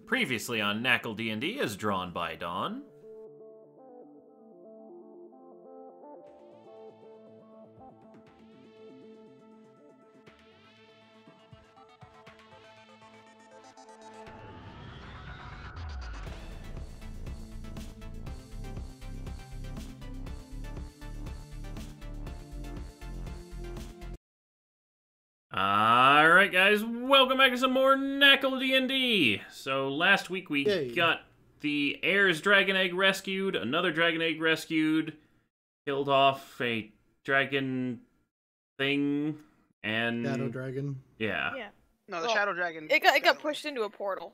Previously on NaCl D&D as drawn by Dawn. Alright guys, welcome back to some more NaCl D&D. So last week we got the Heir's Dragon Egg rescued, another Dragon Egg rescued, killed off a dragon thing, and... Shadow Dragon. Yeah. No, the Shadow Dragon... It got pushed into a portal.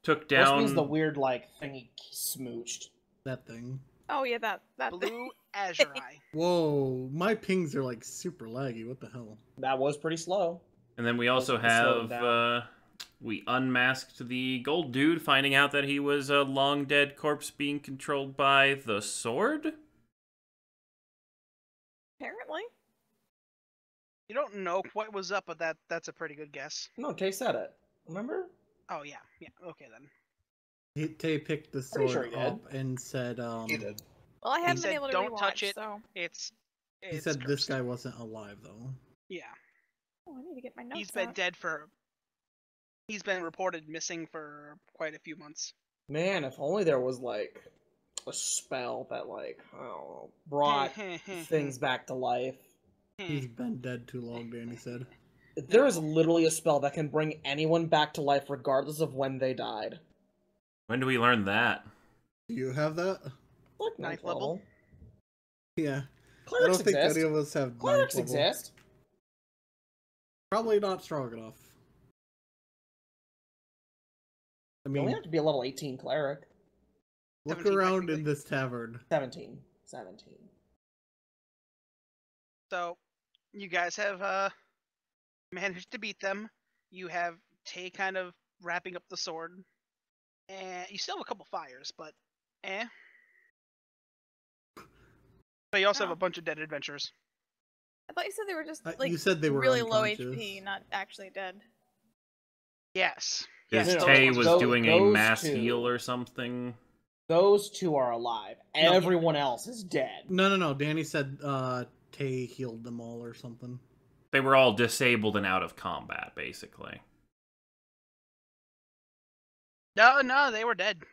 Took down... Which means the weird, thing he smooched. That thing. Oh yeah, that Blue Azure Eye. Whoa, my pings are super laggy, what the hell? That was pretty slow. And then we also have, we unmasked the gold dude, finding out that he was a long dead corpse being controlled by the sword? Apparently. You don't know what was up, but that's a pretty good guess. No, Tay said it. Remember? Oh, yeah. Yeah, okay then. Tay picked the Pretty sword sure he up and said, He did. Well, I haven't said, been able to "Don't rewatch, touch it." so... he said this guy wasn't alive, though. Yeah. Oh, I need to get my notes He's been out. dead for... He's been reported missing for quite a few months. Man, if only there was, a spell that, I don't know, brought things back to life. He's been dead too long, Danny said. There is literally a spell that can bring anyone back to life regardless of when they died. When do we learn that? Do you have that? Ninth level? Yeah. Clerics I don't think exist. any of us have Clerics ninth level. exist. Probably not strong enough. I You mean, only have to be a level 18 cleric. look 17 around in technically. this tavern. 17. So, you guys have managed to beat them. You have Tay kind of wrapping up the sword. And you still have a couple fires, but But you also have a bunch of dead adventurers. I thought you said they were just You said they were really unconscious. low HP, not actually dead. Yes. Because Yes, Tay those was ones- doing a those mass two. heal or something. Those two are alive. No. Everyone else is dead. No. Danny said Tay healed them all or something. They were all disabled and out of combat, basically. No, they were dead.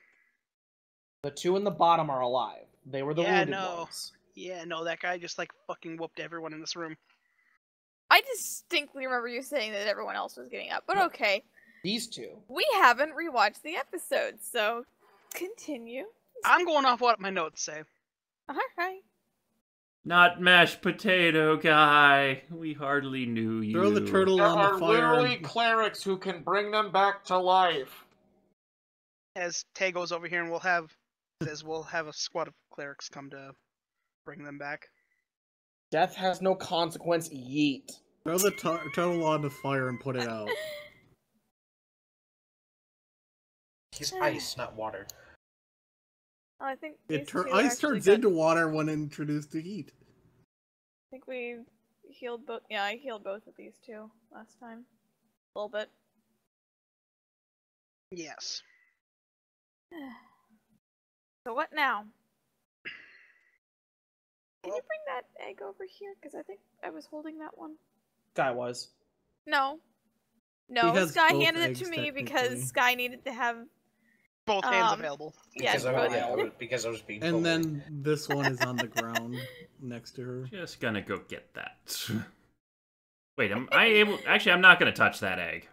The two in the bottom are alive. They were the wounded ones. Yeah, no, that guy just fucking whooped everyone in this room. I distinctly remember you saying that everyone else was getting up, but okay. These two. We haven't rewatched the episode, so continue. I'm going off what my notes say. Alright. Not mashed potato guy. We hardly knew you. Throw the turtle on the fire. clerics who can bring them back to life. As Tay goes over here and we'll have a squad of clerics come to bring them back. Death has no consequence, yeet. Throw the turtle on the fire and put it out. He's ice, not water. I think these two Ice actually turns got- into water when introduced to heat. I think we healed both. Yeah, I healed both of these two last time. A little bit. Yes. So what now? Can you bring that egg over here? Because I think I was holding that one. Guy was. No. He No, has Sky both handed it eggs, to me technically. because Sky needed to have... Both hands available. Yeah, Because I was being And bullied. then this one is on the ground next to her. Just gonna go get that. Wait, am I able... Actually, I'm not gonna touch that egg.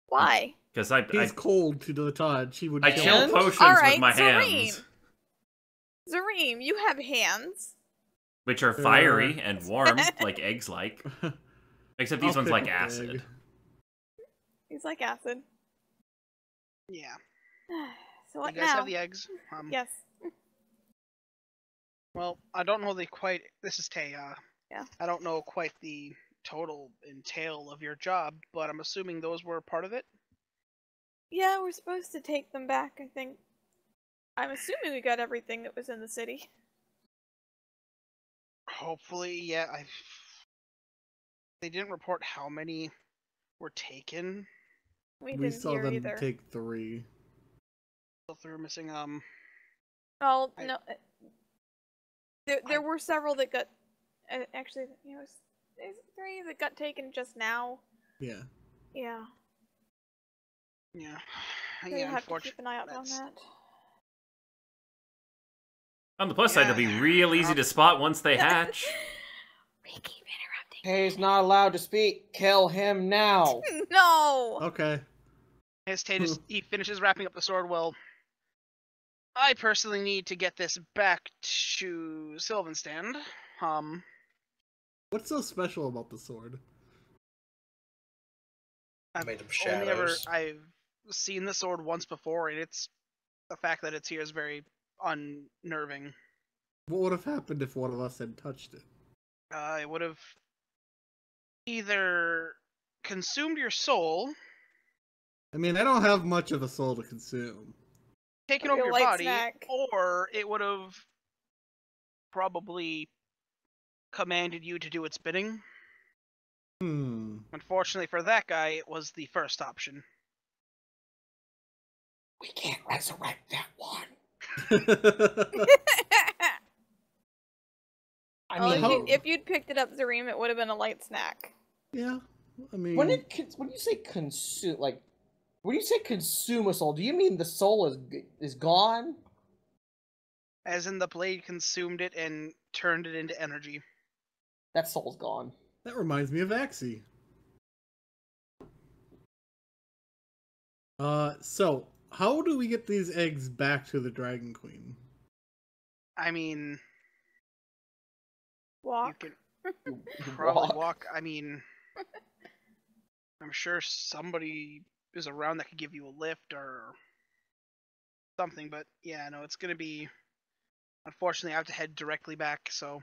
Why? Because He's cold to the touch. He would I kill chill him. potions Alright, with my Zareen. hands. Zareem, you have hands. Which are fiery and warm, like eggs like. Except these I'll ones pick like up the acid. egg. He's like acid. Yeah. So what You guys now? have the eggs. Yes. Well, I don't know this is Tay, Yeah. I don't know quite the total entail of your job, but I'm assuming those were part of it? Yeah, we're supposed to take them back, I think. I'm assuming we got everything that was in the city. Hopefully, yeah. They didn't report how many were taken. We didn't saw hear them either. take 3. Still through missing. Oh I- no, there were several that got. Actually, there's 3 that got taken just now. Yeah. Yeah. Yeah. So Yeah. you have to keep Unfortunately, an eye out on that. On the plus side, they'll be real easy to spot once they hatch. We keep interrupting. He's not allowed to speak. Kill him now. No. Okay. As Tay he finishes wrapping up the sword. Well, I personally need to get this back to Sylvanstand. What's so special about the sword? I've Made of only ever shadows. I've seen the sword once before, and it's the fact that it's here is very unnerving. What would have happened if one of us had touched it? It would have either consumed your soul, I mean, I don't have much of a soul to consume. taken Like over a your light body, snack. or it would have probably commanded you to do its bidding. Unfortunately for that guy, it was the first option. We can't resurrect that one. I Well, mean, if you'd picked it up, Zareem, it would have been a light snack. Yeah, I mean... when you say consume, like, when you say consume a soul, do you mean the soul is gone? As in the blade consumed it and turned it into energy. That soul's gone. That reminds me of Axie. So, how do we get these eggs back to the Dragon Queen? I mean, Walk. you can probably walk. I mean, I'm sure somebody is around that could give you a lift or something, but yeah, no, it's gonna be. Unfortunately, I have to head directly back. So,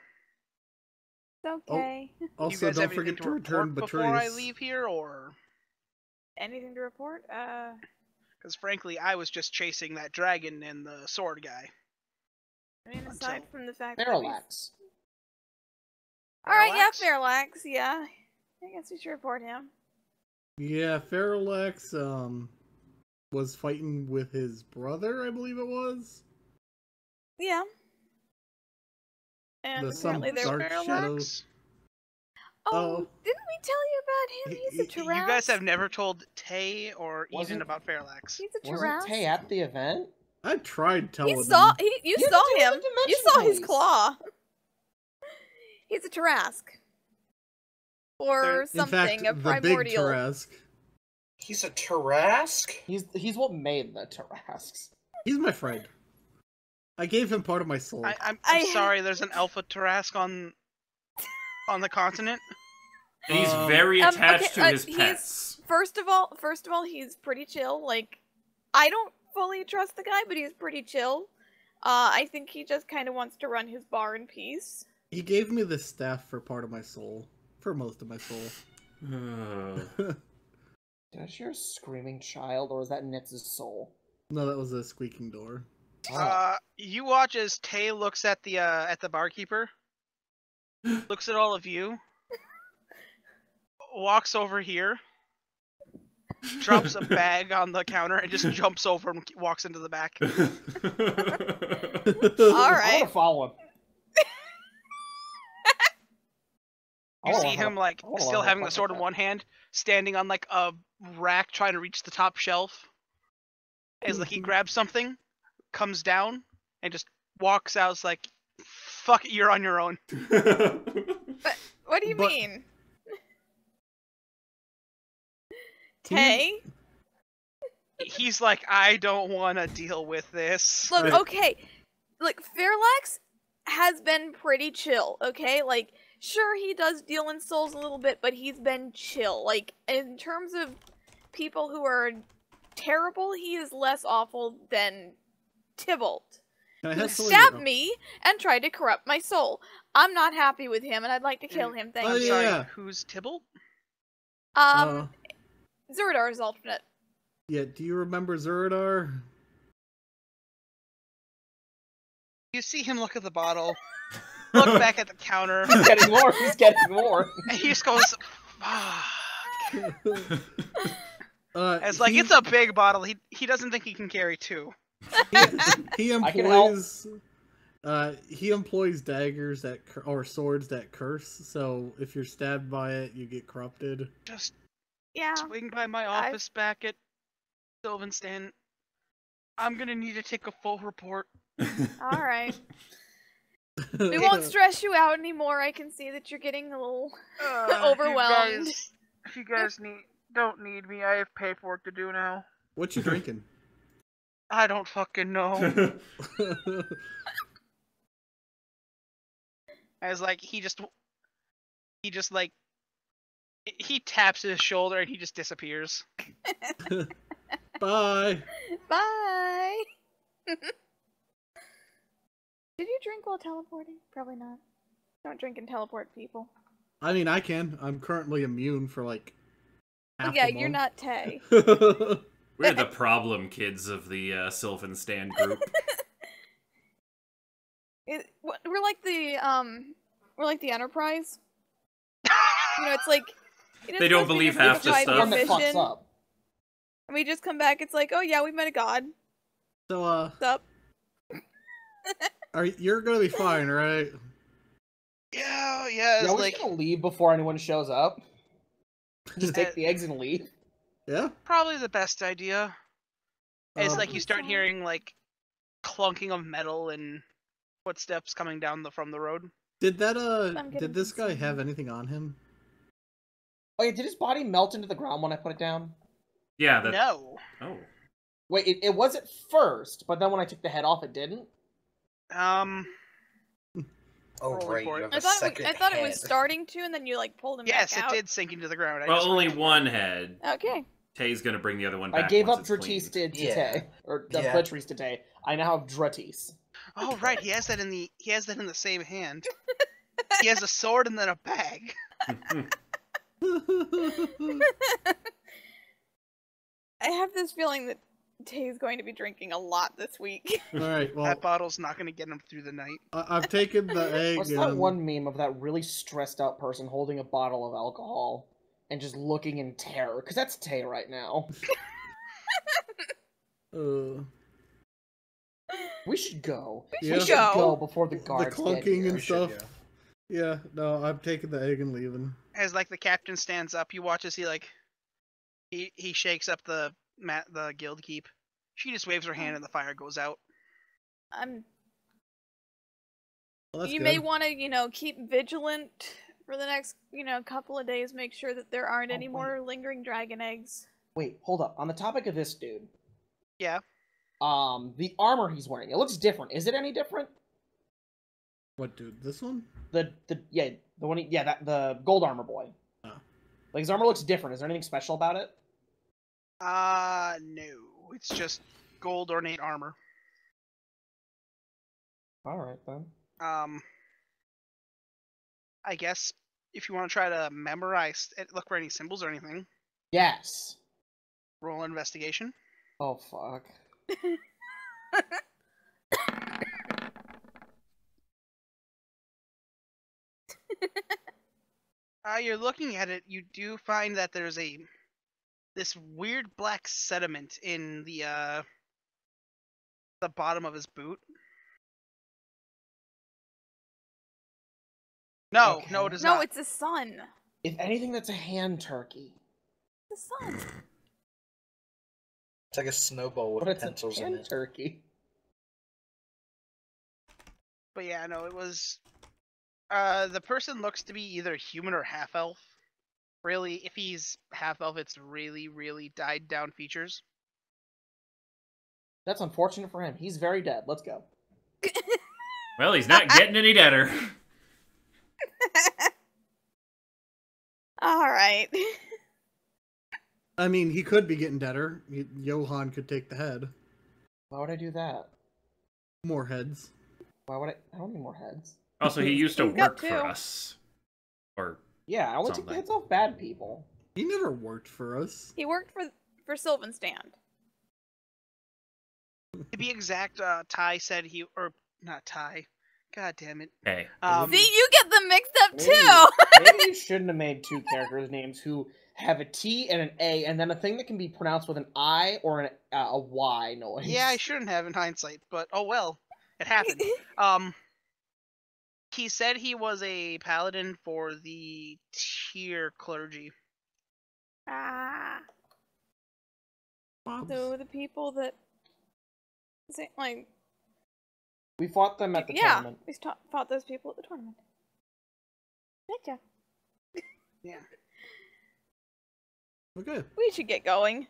It's okay. you Also, guys don't have anything forget to to return report before I Betrayers. leave here, or Anything to report? because frankly, I was just chasing that dragon and the sword guy. I mean, Until- aside from the fact that Parallax. Alright, yeah, Parallax? Parallax, yeah. I guess we should report him. Yeah, Parallax, was fighting with his brother, I believe it was. Yeah. And The some apparently there dark Parallax? shadows. Oh, Oh. didn't we tell you about him? He's a You Taras. guys have never told Tay or Wasn't- Eden about Parallax. He's a Wasn't Taras. Tay at the event? I tried telling You saw him. you You saw have to do him. the dimension You saw his police. claw. He's a Tarask. Or In something, fact, a the big primordial. Tarask. He's a Tarask? He's what made the Tarasks. He's my friend. I gave him part of my soul. I'm I- sorry, there's an Alpha Tarask on the continent. And he's Um, very okay, attached to his he's- pets. First of all, he's pretty chill. Like, I don't fully trust the guy, but he's pretty chill. I think he just kind of wants to run his bar in peace. He gave me the staff for part of my soul. For most of my soul. Ugh. Did I hear a screaming child, or was that Nitz's soul? No, that was a squeaking door. You watch as Tay looks at the barkeeper, looks at all of you, walks over here, drops a bag on the counter, and just jumps over and walks into the back. All I right. want to follow him. You see him like still having the sword in one hand, standing on like a rack trying to reach the top shelf. As like he grabs something, comes down, and just walks out. It's like, fuck it, you're on your own. What do you But- mean? Can you- Tay? He's like, I don't want to deal with this. Look, Right. okay. Look, Fairlax has been pretty chill, okay? Like, sure, he does deal in souls a little bit, but he's been chill. Like, in terms of people who are terrible, he is less awful than Tybalt, Can I who have something stabbed to- me and tried to corrupt my soul. I'm not happy with him, and I'd like to kill him, thank Oh, I'm you. sorry, yeah. who's Tybalt? Zuradar's alternate. Yeah, do you remember Zuradar? You see him look at the bottle, look back at the counter, He's getting more. He's getting more. and he just goes, "Fuck." It's like it's a big bottle. He doesn't think he can carry 2. He employs daggers or swords that curse. So if you're stabbed by it, you get corrupted. Just swing by my office back at Sylvanstan. I'm gonna need to take a full report. All right. We won't stress you out anymore. I can see that you're getting a little overwhelmed. If you guys don't need me, I have paperwork to do now. What you drinking? I don't fucking know. I was like, he taps his shoulder and he just disappears. Bye. Bye. Did you drink while teleporting? Probably not. Don't drink and teleport people. I mean, I can. I'm currently immune for like half yeah, the month. you're not Tay. We're the problem kids of the Sylvan Stand group. We're like the Enterprise. You know, it's like they don't believe half the stuff. That fucks up. And we just come back. It's like, oh yeah, we met a god. So what's up? You're gonna be fine, right? Yeah. Yeah, we're just gonna leave before anyone shows up. Just take the eggs and leave. Yeah. Probably the best idea. It's like you start hearing like clunking of metal and footsteps coming down from the road. Did this guy have anything on him? Oh yeah, did his body melt into the ground when I put it down? Yeah. No. Oh. Wait, it was at first, but then when I took the head off, it didn't? Oh, right, you have I thought it was starting to, and then you like pulled him back out. Yes, it did sink into the ground. Well, only one head. Okay. Tay's gonna bring the other one back. I gave up Dratis to Tay, or Dratis to Tay. I now have Dratis. Oh right, he has that in the same hand. He has a sword and then a bag. I have this feeling that Tay's going to be drinking a lot this week. Alright, well... That bottle's not going to get him through the night. I've taken the egg. What's that one meme of that really stressed out person holding a bottle of alcohol and just looking in terror? Because that's Tay right now. We should go. Yeah. We should go before the guards The clunking and stuff. Should, yeah, no, I'm taking the egg and leaving. As like the captain stands up, you watch as he shakes up the guild keep. She just waves her hand and the fire goes out. Well, you may want to, keep vigilant for the next, couple of days. Make sure that there aren't any more lingering dragon eggs. Wait, hold up. On the topic of this dude. Yeah. The armor he's wearing, it looks different. Is it any different? What dude? This one? The gold armor boy. Oh. Like his armor looks different. Is there anything special about it? No. It's just gold ornate armor. Alright then. I guess if you want to try to memorize, look for any symbols or anything. Yes. Roll an investigation. Oh fuck. You're looking at it, you do find that there's this weird black sediment in the bottom of his boot. No, Okay. no, it is not. No, it's a sun. If anything, that's a hand turkey. It's a sun. It's like a snowball with But it's pencils a in hand it. turkey. But yeah, no, it was... the person looks to be either human or half-elf. Really, if he's half-elf, it's really, really died-down features. That's unfortunate for him. He's very dead. Let's go. Well, he's not getting any deader. Alright. I mean, he could be getting deader. Johan could take the head. Why would I do that? More heads. Why would I don't need more heads. Also, he used to He's got work for two. us. Or Yeah, I only took something. the heads off bad people. He never worked for us. He worked for Sylvan Stand. To be exact, Ty said he... Or, not Ty. God damn it. hey. See, you get them mixed up Maybe- too! Maybe you shouldn't have made two characters' names who have a T and an A, and then a thing that can be pronounced with an I or a Y noise. Yeah, I shouldn't have in hindsight, but oh well, it happened. He said he was a paladin for the tier clergy. Ah. So the people that, like, we fought them at the tournament. We fought those people at the tournament. Gotcha. Yeah. Okay. We should get going.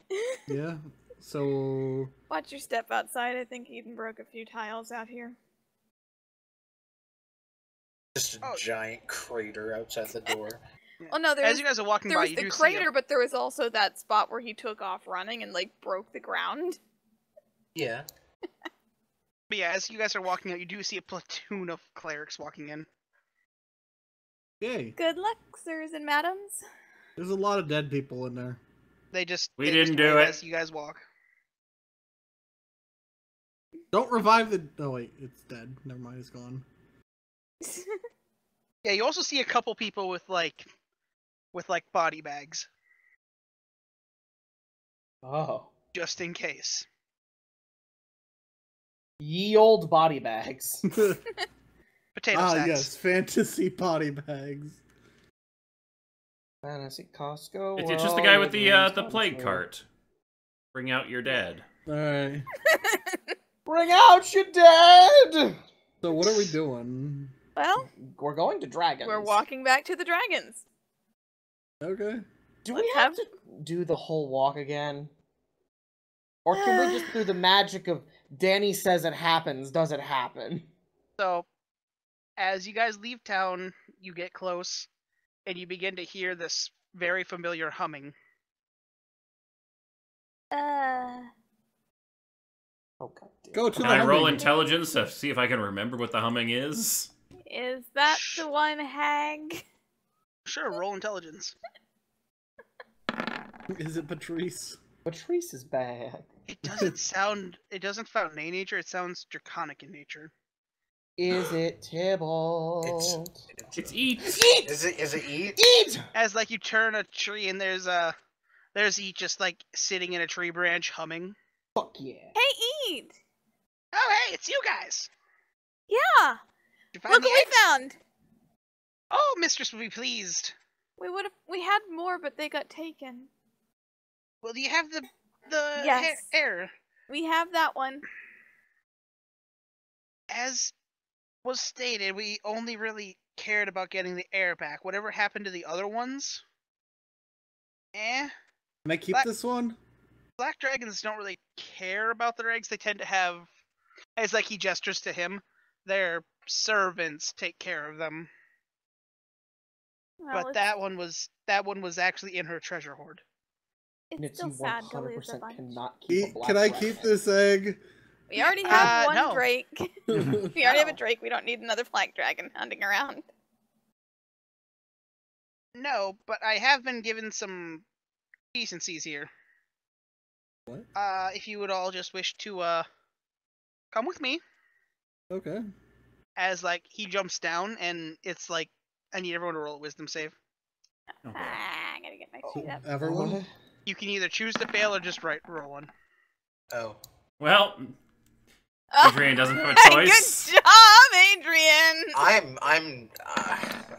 Yeah. So. Watch your step outside. I think Eden broke a few tiles out here. Just a giant crater outside the door. Oh no, as you guys are walking by, there was the crater, but there was also that spot where he took off running and like broke the ground. Yeah. But yeah, as you guys are walking out, you do see a platoon of clerics walking in. Yay. Good luck, sirs and madams. There's a lot of dead people in there. They just We didn't do it. As you guys walk. Don't revive the. Oh wait, it's dead. Never mind, it's gone. Yeah, you also see a couple people with body bags. Oh. Just in case. Ye old body bags. Potato sacks. Yes, fantasy body bags. Fantasy Costco. It's just the guy with the plague cart. Bring out your dead. Alright. Bring out your dead! So what are we doing? Well, we're going to dragons. We're walking back to the dragons. Okay. Do we have to do the whole walk again? Or can we just do the magic of Danny says it happens, does it happen? So, as you guys leave town, you get close, and you begin to hear this very familiar humming. Oh, God damn. Go to Can I roll intelligence to see if I can remember what the humming is? Is that the one hag? Sure, roll intelligence. Is it Patrice? Patrice is bad. It doesn't sound in nature, it sounds draconic in nature. Is it Tybalt? It's eat. Eat! Is it eat? Eat! As like you turn a tree and there's eat just like sitting in a tree branch humming. Fuck yeah. Hey, Eat! Oh hey, it's you guys! Yeah! Did you Look find what the we eggs? found! Oh, mistress will be pleased. We had more, but they got taken. Well, do you have the Yes. air? We have that one. As was stated, we only really cared about getting the air back. Whatever happened to the other ones? Can I keep this one? Black dragons don't really care about their eggs. They tend to have, as like he gestures to him, their servants take care of them. Well, But that one was actually in her treasure hoard. it's still sad to lose a 100% bunch. cannot keep a black Can I dragon. keep this egg? We already have one no. Drake. We already have a Drake. We don't need another black dragon hunting around. No, but I have been given some decencies here. What? If you would all just wish to come with me. Okay. As like he jumps down and it's like I need everyone to roll a wisdom save. Okay. I gotta get my feet up. Everyone? You can either choose to fail or just roll one. Oh. Well, Adrian doesn't have a choice. Good job, Adrian!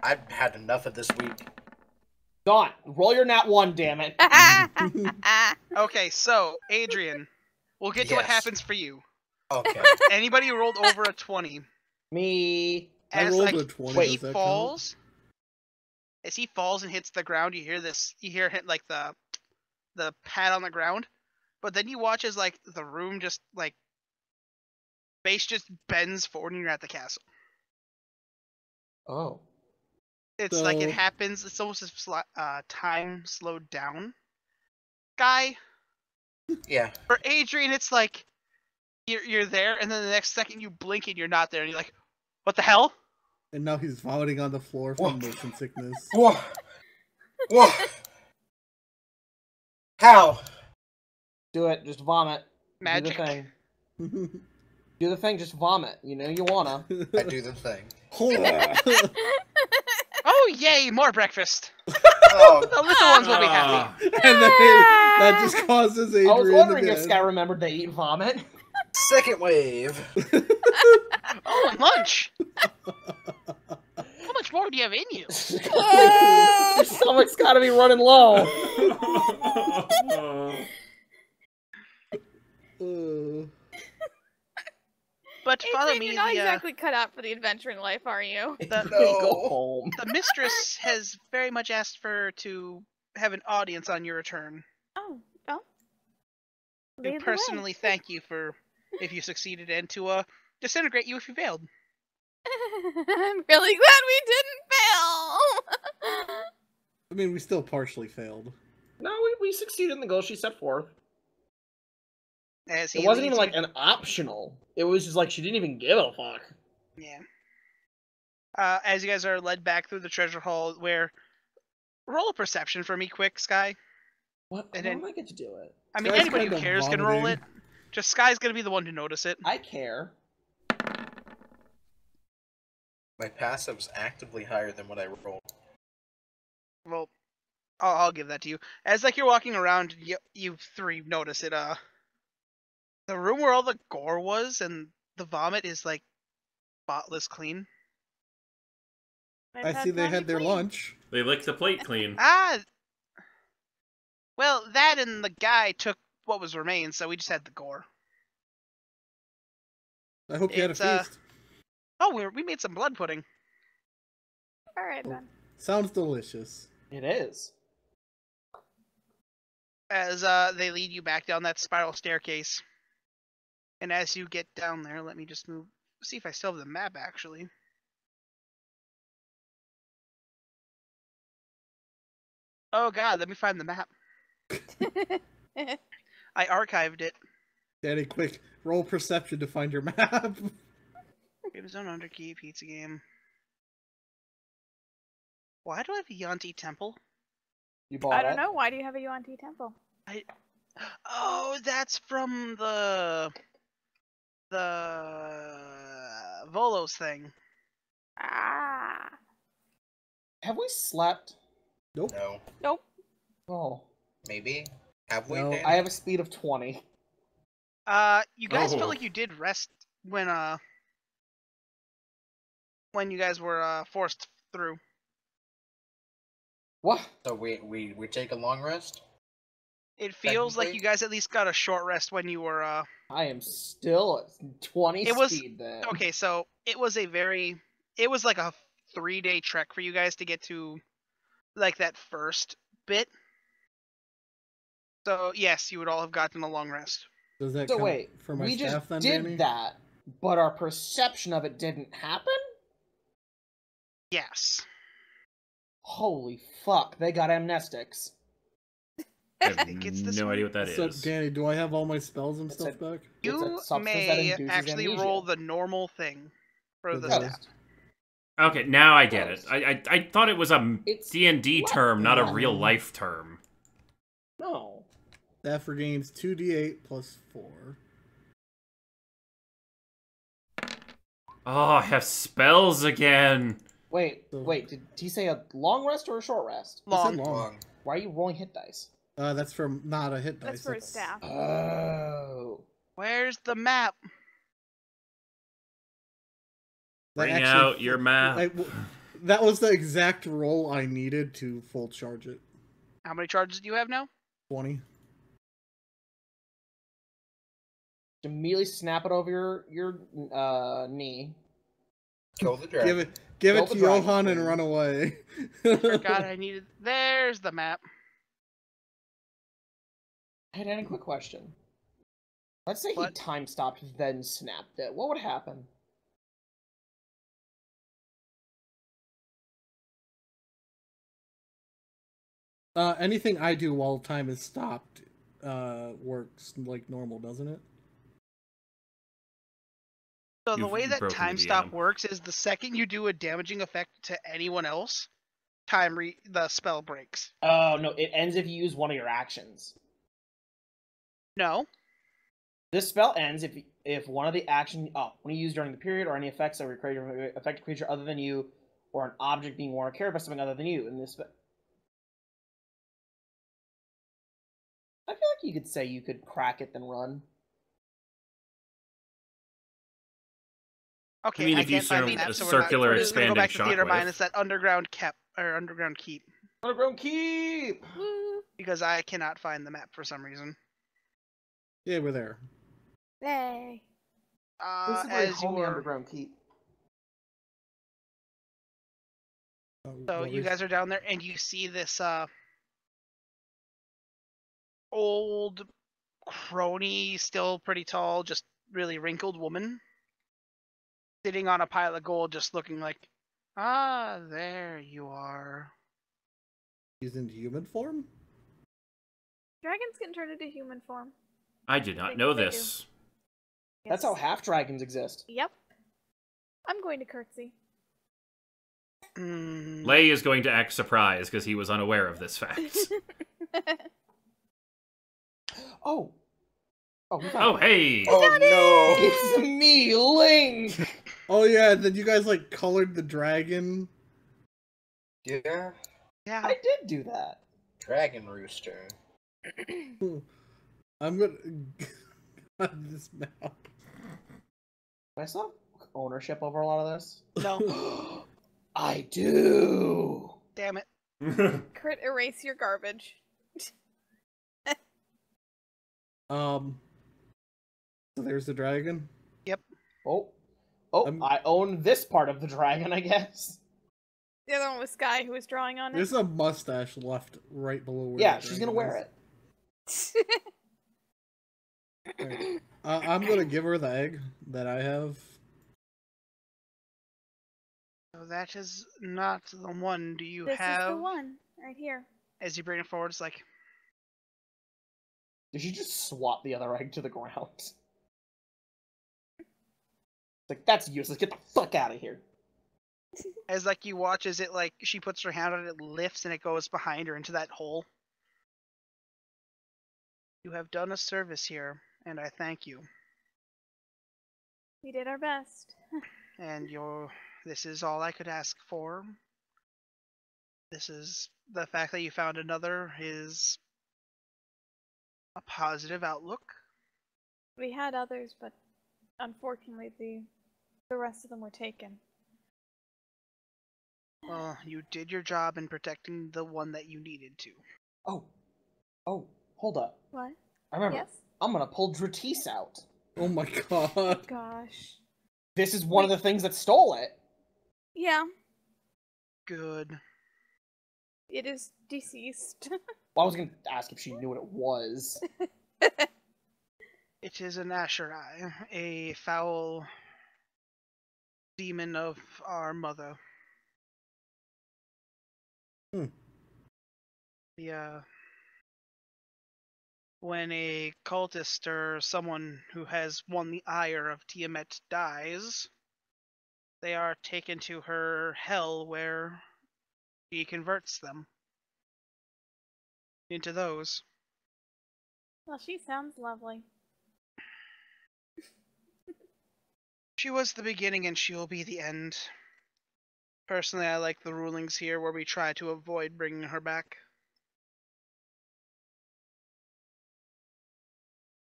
I've had enough of this week. Dawn, roll your nat 1, damn it. Okay, so Adrian, we'll get to what Yes. happens for you. Okay. Anybody who rolled over a 20, Me. I as rolled like a 20, he does that falls, as he falls and hits the ground, you hear hit like the pad on the ground, but then you watch as like the room just like base just bends forward and you're at the castle. Oh. It's like it So- happens. It's almost as time slowed down. Guy, Yeah. for Adrian, it's like you're there, and then the next second you blink and you're not there, and you're like, "What the hell?" And now he's vomiting on the floor from motion sickness. What? What? How? Do it, just vomit. Magic. Do the thing. Do the thing, just vomit. You know you wanna. I do the thing. Oh, Oh, yay, more breakfast. Oh, The little ones will be happy. And then that just causes Adrian I was wondering to if Sky remembered they eat vomit. second wave. Oh, and lunch. How much more do you have in you? Your stomach's gotta be running low. But follow Adrian, me, you're not the, exactly cut out for the adventuring life, are you? the, Go home. the mistress has very much asked to have an audience on your return. Oh, well. To Lead the way. personally thank you for if you succeeded and to disintegrate you if you failed. I'm really glad we didn't fail. I mean, we still partially failed. No, we succeeded in the goal she set forth. As It he wasn't even leads like an optional. It was just like she didn't even give a fuck. Yeah. As you guys are led back through the treasure hall, where roll a perception for me, quick, Sky. What? And How then- do I get to do it? I mean, Sky's anybody who kind of cares can roll it. vomiting. Just Sky's gonna be the one to notice it. I care. My passive's actively higher than what I rolled. Well, I'll give that to you. As like you're walking around, you three notice it. The room where all the gore was and the vomit is like spotless clean. I see they had their lunch. They licked the plate clean. Well, that and the guy took what was remains, so we just had the gore. I hope you had a feast. Oh, we made some blood pudding. All right then. Sounds delicious. It is. As they lead you back down that spiral staircase. And as you get down there, let me just see if I still have the map actually. Oh god, let me find the map. I archived it. Daddy, quick, roll perception to find your map. Game Zone Underkey, Pizza Game. Why do I have a Yanti Temple? You bought I it? don't know. Why do you have a Yuan-Ti temple? Oh, that's from the Volos thing. Ah. Have we slept? Nope. No. Nope. Oh. Maybe. Have we? No, Danny? I have a speed of 20. You guys Oh. felt like you did rest when you guys were forced through. What? So we take a long rest? It feels like Technically? you guys at least got a short rest when you were I am still at 20 It was- speed then. okay, so it was like a 3-day trek for you guys to get to like that first bit. So yes, you would all have gotten a long rest. Does that So count wait, for my we staff just then, did Danny? that, but our perception of it didn't happen? Yes. Holy fuck, they got amnestics. I have think it's this no one. idea what that So, is. Danny, do I have all my spells and It's stuff back? It's a You substance that may induces actually amnesia. roll the normal thing for the Okay. staff. Okay, now I get it. I thought it was a It's D&D what? term, not a No. real life term. No. Staff regains 2d8 plus 4. Oh, I have spells again. Wait, So- did he say a long rest or a short rest? He said Long. Long. Why are you rolling hit dice? That's from not a hit dice. That's for his staff. Oh. Where's the map? that Bring actually- out your map. That was the exact roll I needed to full charge it. How many charges do you have now? 20. Immediately snap it over your knee. Kill the dragon. Give Kill it to the dragon, Johan and please. run away. Forgot I needed. There's the map. I had a quick question. Let's say What? he time stopped then snapped it. What would happen? Anything I do while time is stopped works like normal, doesn't it? So the You've way that broken time the stop DM. works is the second you do a damaging effect to anyone else, the spell breaks. Oh, no, it ends if you use one of your actions. No. This spell ends if one of the action when you use during the period or any effects that affect a creature other than you or an object being worn or carried by something other than you. In this, I feel like you could say you could crack it then run. Okay, I mean, I if you can't find the assume map, a so circular we're just gonna go expanding back to theater shockwave. minus that underground keep. Underground keep. Woo. Because I cannot find the map for some reason. Yeah, we're there. Yay. This is very As homey you are, underground keep. so you guys are down there, and you see this old, crony, still pretty tall, just really wrinkled woman sitting on a pile of gold, just looking like, there you are. He's in human form? Dragons can turn into human form. I did not Think know they this. That's how half dragons exist. Yep. I'm going to curtsy. Lay is going to act surprised because he was unaware of this fact. Oh, Oh, hey! Oh no! it's me, Link. Oh yeah, then you guys like colored the dragon. Yeah, Yeah. I did do that. Dragon Rooster. I'm gonna on this map. I still have ownership over a lot of this. No. I do. Damn it. Crit, erase your garbage. So there's the dragon. Oh, I'm- I own this part of the dragon, I guess. The other one was Sky, who was drawing on it. There's a mustache left right below where Yeah, the she's gonna dragon wear is. it. Right. I'm gonna give her the egg that I have. So that is not the one. Do you This have? is the one right here. As you bring it forward, it's like, Did she just swat the other egg to the ground? It's like, that's useless. Get the fuck out of here. as like you watch as it like she puts her hand on it, it lifts and it goes behind her into that hole. You have done a service here, and I thank you. We did our best. And this is all I could ask for. This is the fact that you found another is a positive outlook. We had others, but unfortunately the rest of them were taken. Well, you did your job in protecting the one that you needed to. Oh, hold up. What? I remember. Yes? I'm gonna pull Dratis out. Oh my god. Gosh. This is one of the things that stole it. Yeah, Good. it is deceased. Well, I was gonna ask if she knew what it was. It is an Asherai, a foul demon of our mother. When a cultist or someone who has won the ire of Tiamat dies, they are taken to her hell where she converts them into those. Well, she sounds lovely. She was the beginning and she will be the end. Personally, I like the rulings here where we try to avoid bringing her back.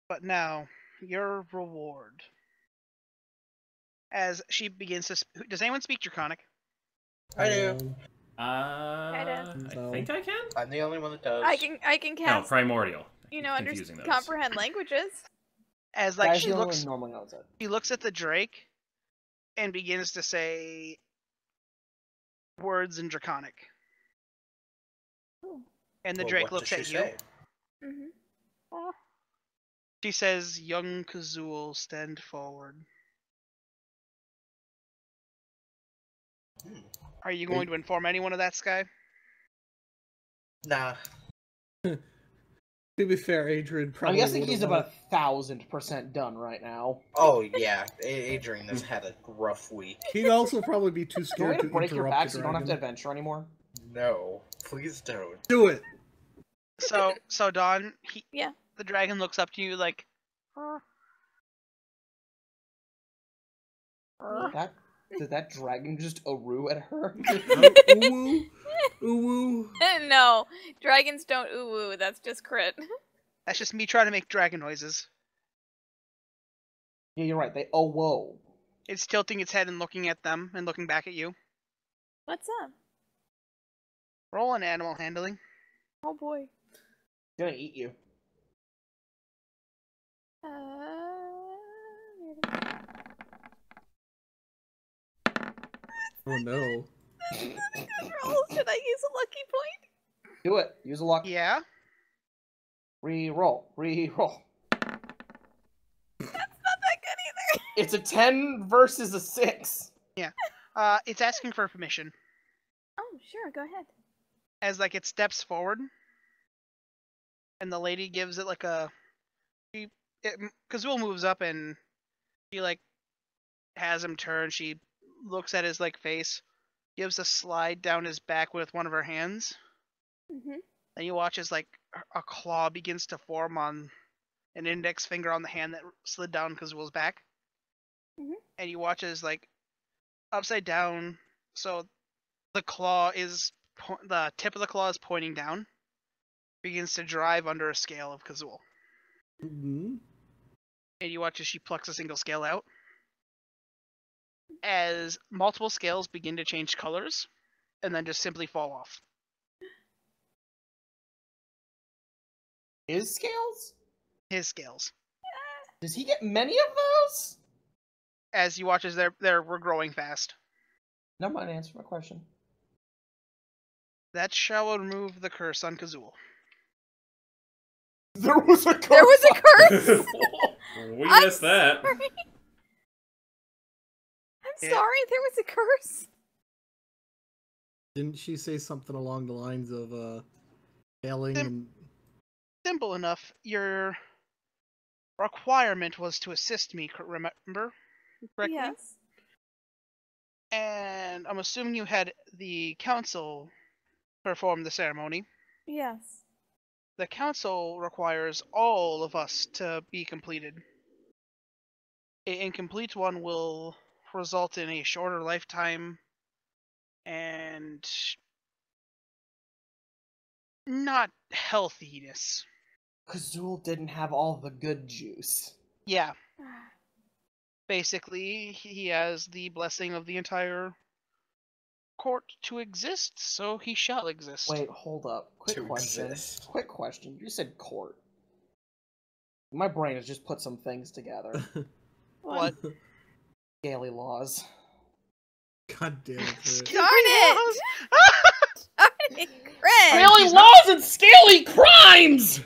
But now, your reward. As she begins to... Does anyone speak Draconic? I do. I No. think I can? I'm the only one that does. I can No, cast, Primordial. understand, those. comprehend languages. As like Guy's she the only looks, one who normally knows it. she looks at the Drake and begins to say words in Draconic. Ooh. And the Well, Drake what looks does at she you. say? Mm-hmm. She says, "Young Kazul, stand forward." Are you going to inform anyone of that, Sky? Nah. To be fair, Adrian I'm probably. guessing would've he's wanted- about 1,000% done right now. Oh yeah, Adrian has had a rough week. He'd also probably be too Do you want scared me to to break your interrupt back the so you don't have to dragon. adventure anymore? No, please don't. Do it. So Dawn, Yeah. the dragon looks up to you like, That Did that dragon just ooh at her? Ooh, ooh. No, dragons don't ooh. That's just crit. That's just me trying to make dragon noises. Yeah, you're right. They whoa. It's tilting its head and looking at them and looking back at you. What's up? Roll an animal handling. Oh boy. It's gonna eat you. Oh no. Roll. Should I use a lucky point? Do it. Use a luck. Yeah. Re-roll. Re-roll. That's not that good either. It's a 10 versus a 6. Yeah. It's asking for permission. Oh, sure. Go ahead. As like it steps forward, and the lady gives it like a. Kazul moves up and she like has him turn. She looks at his like face, gives a slide down his back with one of her hands. Mhm. Then you watch as like a claw begins to form on an index finger on the hand that slid down Kazul's back. Mhm. And you watch as like upside down, so the claw is the tip of the claw is pointing down, begins to drive under a scale of Kazul. Mm-hmm. And you watch as she plucks a single scale out. As multiple scales begin to change colors, and then just simply fall off. His scales? His scales. Does he get many of those? As you watch as they're growing fast. Never mind, answer my question. That shall remove the curse on Kazul. There was a curse! There was a curse? We missed that. Sorry. I'm Yeah. sorry, there was a curse. Didn't she say something along the lines of failing and Simple enough. Your requirement was to assist me, remember? Correctly? Yes. And I'm assuming you had the council perform the ceremony. Yes. The council requires all of us to be completed. An incomplete one will result in a shorter lifetime and not healthiness. Kazul didn't have all the good juice. Yeah. Basically, he has the blessing of the entire court to exist, so he shall exist. Wait, hold up. Quick To question. exist. Quick question. You said court. My brain has just put some things together. What? Scaly laws. God damn it. Darn it! Darn it, Chris! Scaly laws and scaly crimes!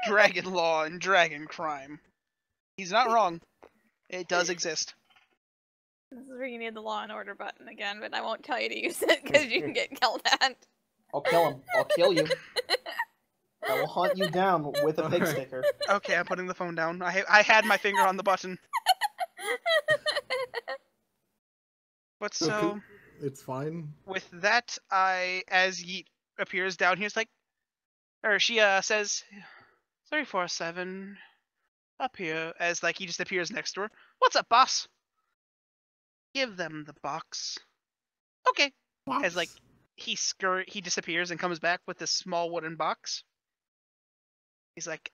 Dragon law and dragon crime. He's not wrong. It does exist. This is where you need the Law and Order button again, but I won't tell you to use it because you can get killed at. I'll kill him. I'll kill you. I will hunt you down with a pig Alright. sticker. Okay, I'm putting the phone down. I had my finger on the button. But so, It's fine. with that, as Yeet appears down here, she says, 347, up here, as like he just appears next to her. What's up, boss? Give them the box. Okay. As like he disappears and comes back with this small wooden box. He's like,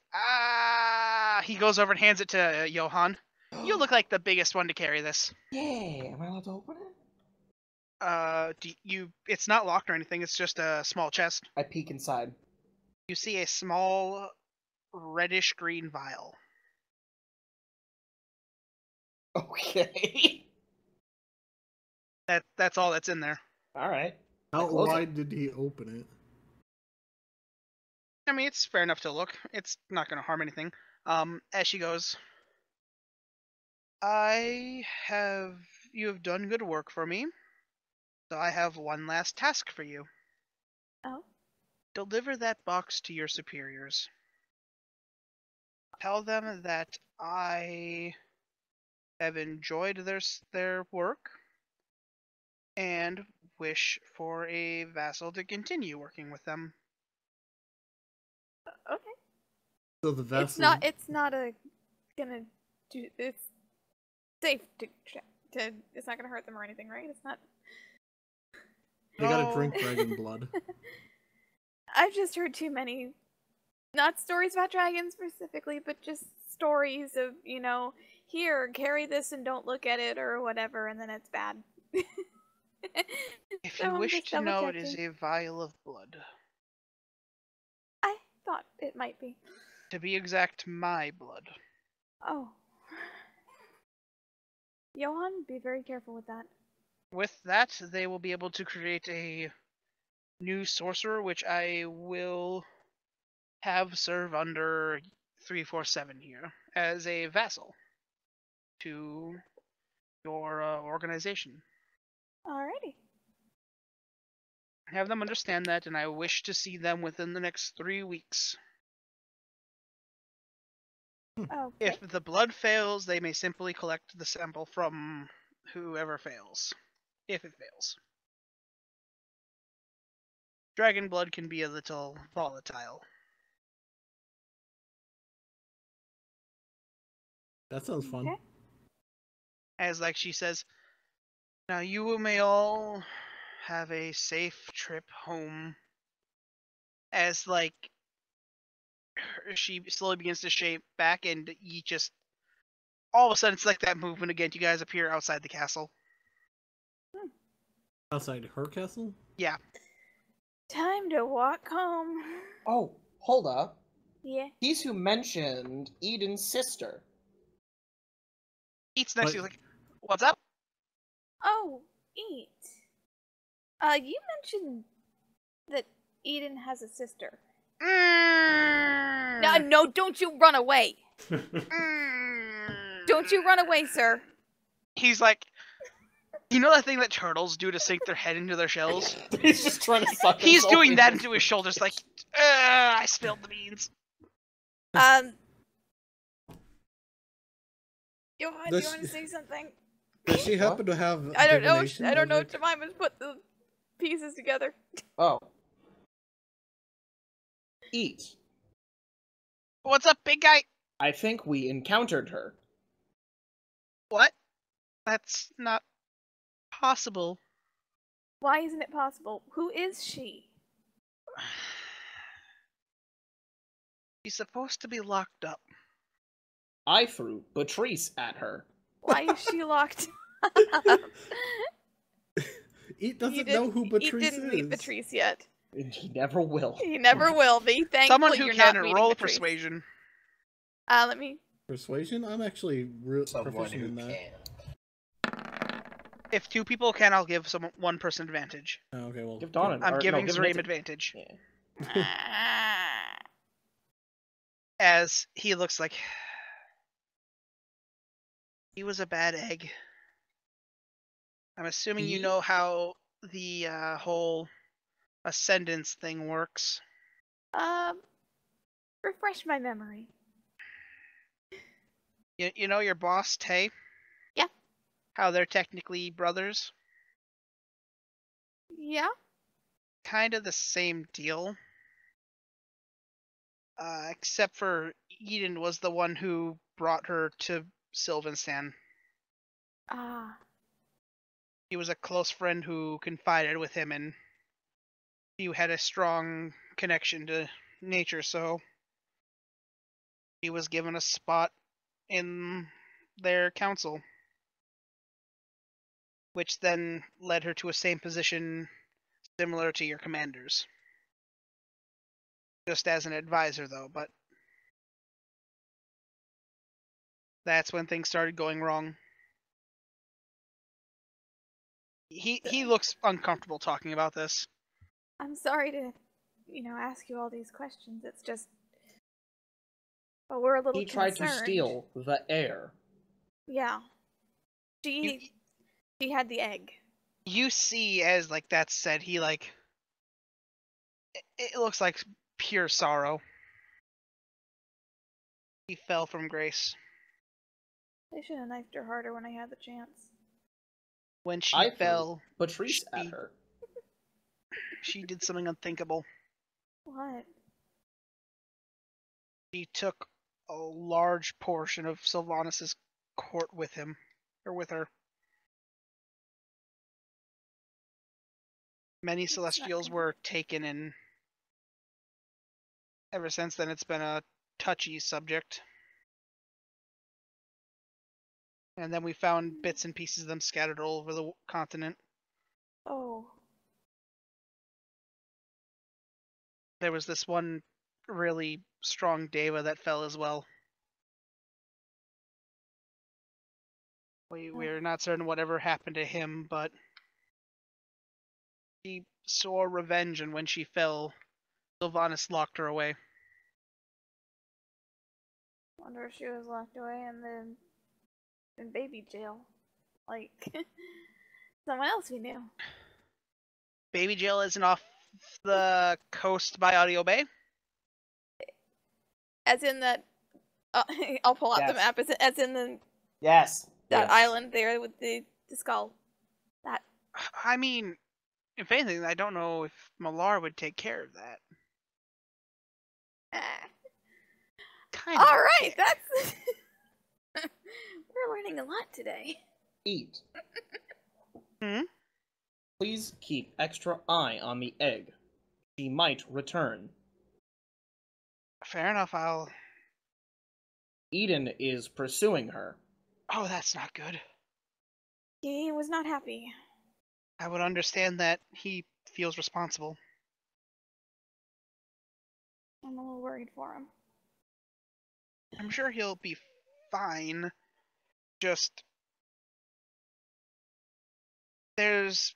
he goes over and hands it to Johan. You look like the biggest one to carry this. Yeah, am I allowed to open it? It's not locked or anything, it's just a small chest. I peek inside. You see a small reddish green vial. Okay. That's all that's in there. Alright. How close it. wide did he open it? I mean, it's fair enough to look. It's not going to harm anything. As she goes, you have done good work for me. So I have one last task for you. Oh? Deliver that box to your superiors. Tell them that I have enjoyed their work and wish for a vassal to continue working with them. Okay. So the vessel. It's not gonna do. It's safe to It's not gonna hurt them or anything, right? It's not. They gotta drink dragon blood. I've just heard too many, not stories about dragons specifically, but just stories of, here, carry this and don't look at it or whatever, and then it's bad. If you wish to know, it is a vial of blood. I thought it might be. To be exact, my blood. Oh. Johan, be very careful with that. With that, they will be able to create a new sorcerer, which I will have serve under 347 here as a vassal to your organization. Alrighty. Have them understand that, and I wish to see them within the next 3 weeks. Okay. If the blood fails, they may simply collect the sample from whoever fails. If it fails. Dragon blood can be a little volatile. That sounds fun. Okay. As like she says, now you may all have a safe trip home. As like she slowly begins to shape back, and you just all of a sudden it's like that movement again. You guys appear outside the castle. Outside her castle? Yeah. Time to walk home. Oh, hold up. Yeah. He's who mentioned Eden's sister. Eats next to you like, what's up? Oh, Eat. You mentioned that Eden has a sister. No, don't you run away. Don't you run away, sir. He's like, you know that thing that turtles do to sink their head into their shells? He's just trying to suck He's himself doing that into into his shoulders like, I spilled the beans. Johan, do you want to say something? Does she happen to have I don't know. divination I don't know. magic? Jemima's put the pieces together. Oh. Eat. What's up, big guy? I think we encountered her. What? That's not possible. Why isn't it possible? Who is she? She's supposed to be locked up. I threw Patrice at her. Why is she locked up? He doesn't know who Patrice is. He didn't meet Patrice yet. And he never will. He never will be. Thankful Someone who you're can not roll Patrice. persuasion. Let me. Persuasion? I'm actually real Someone proficient who in that. can. If 2 people can, I'll give one person advantage. Oh, okay, well. Give Dawn I'm giving give Zareem Nitz advantage. Yeah. As he looks like he was a bad egg. I'm assuming you know how the whole ascendance thing works. Refresh my memory. You know your boss, Tay? Yeah. How they're technically brothers? Yeah? Kind of the same deal. Except for Eden was the one who brought her to Sylvanstan. Ah. He was a close friend who confided with him, and he had a strong connection to nature, so he was given a spot in their council, which then led her to a same position similar to your commander's. Just as an advisor, though, but that's when things started going wrong. He looks uncomfortable talking about this. I'm sorry to, ask you all these questions. It's just... Well, we're a little concerned. He tried to steal the heir. Yeah. She had the egg. You see, as, that said, he, it looks like pure sorrow. He fell from grace. They should have knifed her harder when I had the chance. When she fell, Patrice at her. She did something unthinkable. What? She took a large portion of Sylvanas' court with him, or with her. Many Celestials were taken, and ever since then it's been a touchy subject. And then we found bits and pieces of them scattered all over the continent. Oh. There was this one really strong Deva that fell as well. We're not certain whatever happened to him, but she swore revenge, and when she fell, Sylvanas locked her away. Wonder if she was locked away in baby jail. Like, someone else we knew. Baby jail isn't off the coast by Audio Bay? As in that... I'll pull out the Yes. map. As in the... Yes. That Yes. island there with the skull. That... I mean, if anything, I don't know if Malar would take care of that. Kind of. Alright, that's... We're learning a lot today. Eat. Hmm? Please keep extra eye on the egg. She might return. Fair enough, I'll... Eden is pursuing her. Oh, that's not good. He was not happy. I would understand that he feels responsible. I'm a little worried for him. I'm sure he'll be fine. Just... There's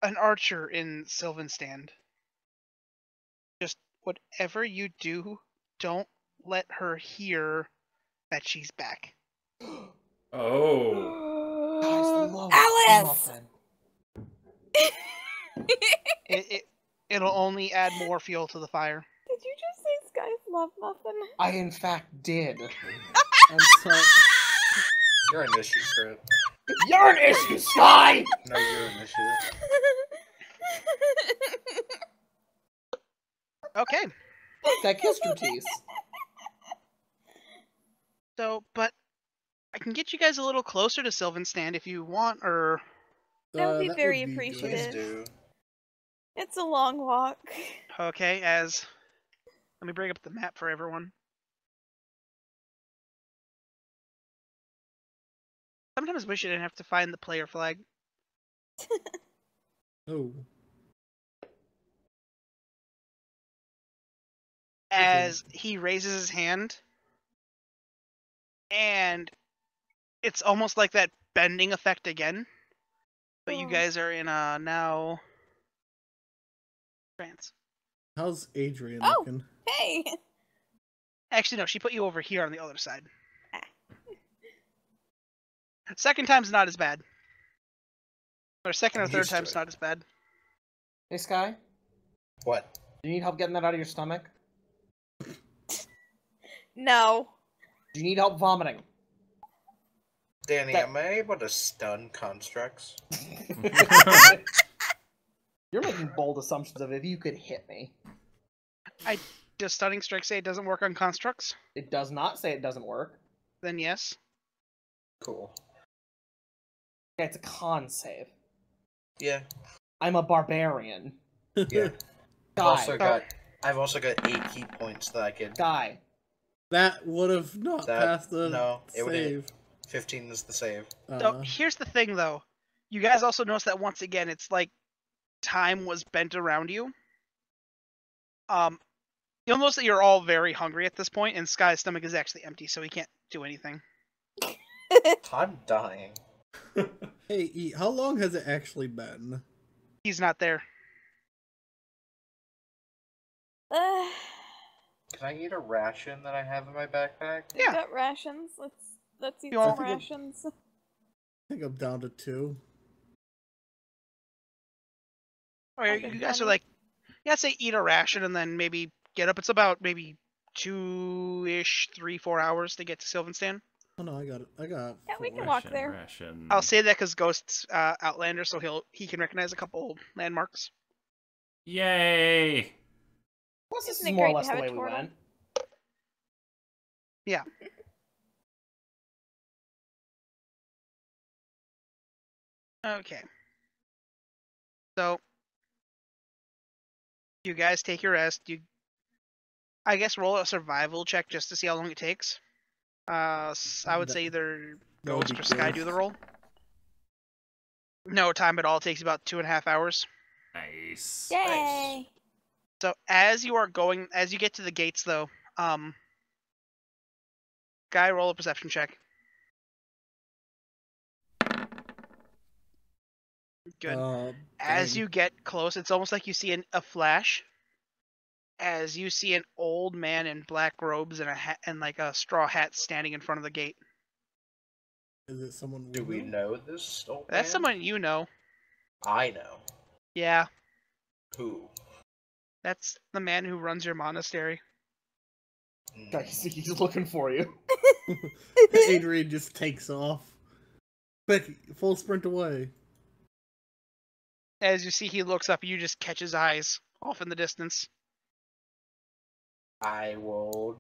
an archer in Sylvanstand. Just whatever you do, don't let her hear that she's back. Oh. Guys, love Alice! muffin. It'll only add more fuel to the fire. Did you just say Sky's love muffin? I in fact did. I'm sorry. You're an issue, Crit. You're an issue, Sky! No, you're an issue. Okay. That kissed your teeth. So, but I can get you guys a little closer to Sylvanstand if you want, or... That would be That very would be good. appreciative. Please do. It's a long walk. Okay, as... Let me bring up the map for everyone. Sometimes wish I didn't have to find the player flag. Oh. As he raises his hand, and it's almost like that bending effect again, but you Oh. guys are in a now trance. How's Adrian Oh. looking? Hey! Actually, no, she put you over here on the other side. Second time's not as bad. Or second or I'm third used to time's it. not as bad. Hey, Sky? What? Do you need help getting that out of your stomach? No. Do you need help vomiting? Danny, That- am I able to stun constructs? You're making bold assumptions of if you could hit me. Does Stunning Strike say it doesn't work on constructs? It does not say it doesn't work. Then yes. Cool. Okay, it's a con save. Yeah. I'm a barbarian. Yeah. Guy. I've also got 8 key points that I could. Guy. That would have not passed the No, it would save. 15 is the save. So here's the thing, though. You guys also notice that once again, it's like time was bent around you. You'll notice that you're all very hungry at this point, and Sky's stomach is actually empty, so he can't do anything. I'm dying. Hey, E, how long has it actually been? He's not there. Uh, Can I eat a ration that I have in my backpack? we Yeah. got rations. Let's eat You some all- rations. I think I'm down to 2. Okay, Okay, you guys are funny. like, yeah, say eat a ration and then maybe get up. It's about maybe 2-ish, 3-4 hours to get to Sylvanstand. Oh no, I got it. I got. Yeah, we 4. can walk there. Ration. I'll say that because Ghost's Outlander, so he can recognize a couple landmarks. Yay! Plus, this Isn't is it more or great to less the have a way we turtle? went. Yeah. Okay. So, You guys take your rest. I guess roll a survival check just to see how long it takes. I would say either Ghost or Sky do the roll. No time at all. It takes about 2.5 hours. Nice. Yay! Nice. So as you get to the gates, though, Guy, roll a perception check. Good. As you get close, it's almost like you see a flash. As you see an old man in black robes and a hat and like a straw hat standing in front of the gate. Is it someone? Do we know this old That's man? someone you know. I know. Yeah, Who? that's the man who runs your monastery. He's looking for you. Adrian just takes off. Quick, full sprint away. As you see, he looks up. You just catch his eyes off in the distance. I will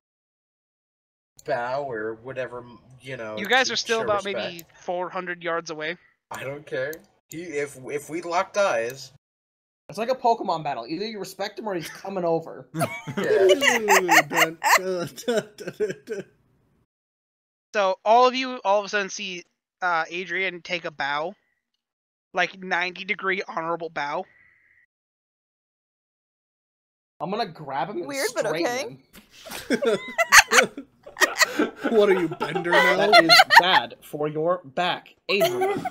bow or whatever, you know. You guys to are still show about respect. maybe 400 yards away. I don't care. If we locked eyes. It's like a Pokemon battle. Either you respect him or he's coming over. Yeah. So all of you all of a sudden see Adrian take a bow. Like 90-degree honorable bow. I'm gonna grab him and Weird, but straighten okay. him. What are you, Bender now? That is bad for your back, Adrian. I'm just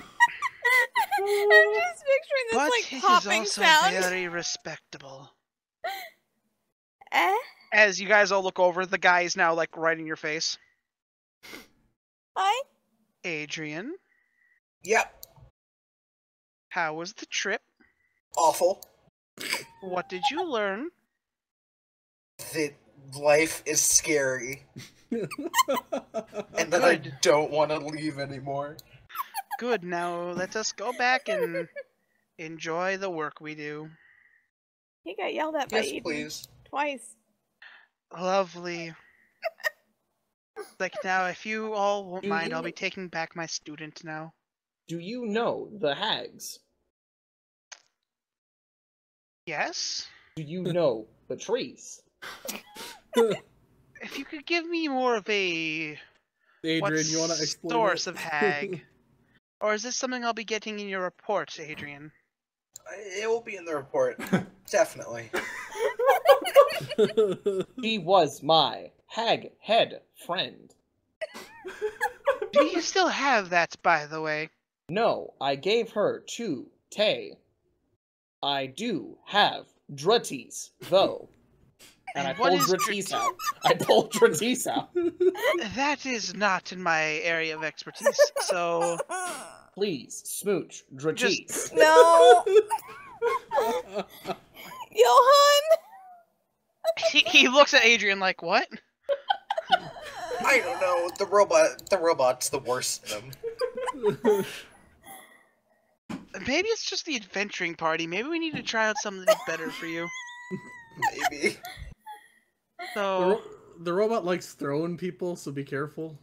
picturing this But like it is popping also sound. very respectable. Eh? As you guys all look over, the guy is now like right in your face. Hi? Adrian, Yep. how was the trip? Awful. What did you learn? That life is scary. And that I Good. don't want to leave anymore. Good, now let us go back and enjoy the work we do. He got yelled at by Yes, Adrian please. twice. Lovely. Like now, if you all won't Do mind, you- I'll be taking back my student now. Do you know the hags? Yes? Do you know the trees? If you could give me more of a Adrian, you want to explain source it? of hag. Or is this something I'll be getting in your report, Adrian? It will be in the report. Definitely. She was my hag head friend. Do you still have that, by the way? No, I gave her to Tay. I do have Dratis, though. And I And what pulled is Dratis out. I pulled Dratis out. That is not in my area of expertise, so... Please, smooch Dratis. No! Johan! He looks at Adrian like, what? I don't know. The robot's the worst of them. Maybe it's just the adventuring party. Maybe we need to try out something better for you. Maybe. So... The robot likes throwing people, so be careful.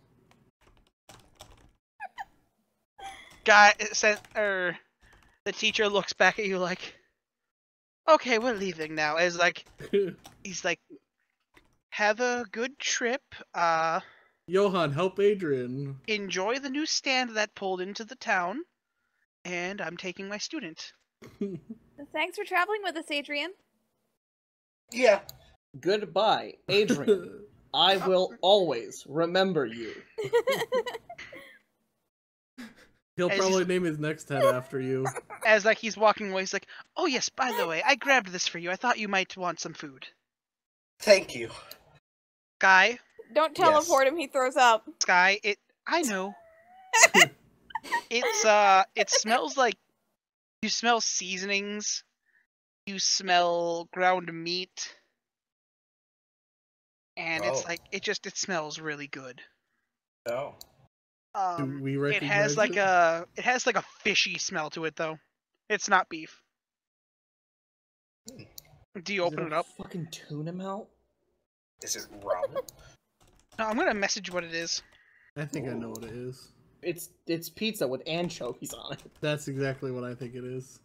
Guy said, the teacher looks back at you like, okay, we're leaving now. As like, he's like, have a good trip. Johan, help Adrian. Enjoy the new stand that pulled into the town. And I'm taking my student. Thanks for traveling with us, Adrian. Yeah. Goodbye, Adrian. I will always remember you. He'll As probably he's- name his next head after you. As like he's walking away, he's like, oh yes, by the way, I grabbed this for you. I thought you might want some food. Thank you. Guy, Don't teleport him, he throws up. Sky, I know. It smells like, you smell seasonings. You smell ground meat. And it's Oh. like, it smells really good. No. Do we It recognize has like a fishy smell to it though. It's not beef. Do you open it up? Fucking tuna melt? Is it rum? No, I'm gonna message what it is. I think I know what it is. It's pizza with anchovies on it. That's exactly what I think it is.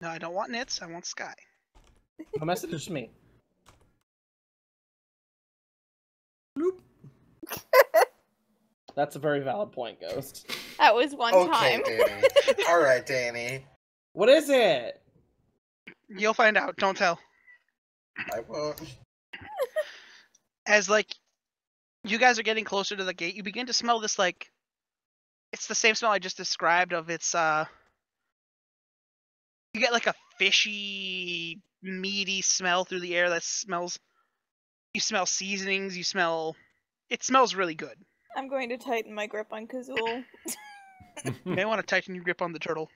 No, I don't want Nitz, I want Sky. No message to me. Bloop. That's a very valid point, Ghost. That was one time. Okay, Danny. Alright, Danny. What is it? You'll find out. Don't tell. I won't. As, like, you guys are getting closer to the gate, you begin to smell this, like... It's the same smell I just described of its, You get, like, a fishy, meaty smell through the air that smells... You smell seasonings, you smell... It smells really good. I'm going to tighten my grip on Kazul. You may want to tighten your grip on the turtle.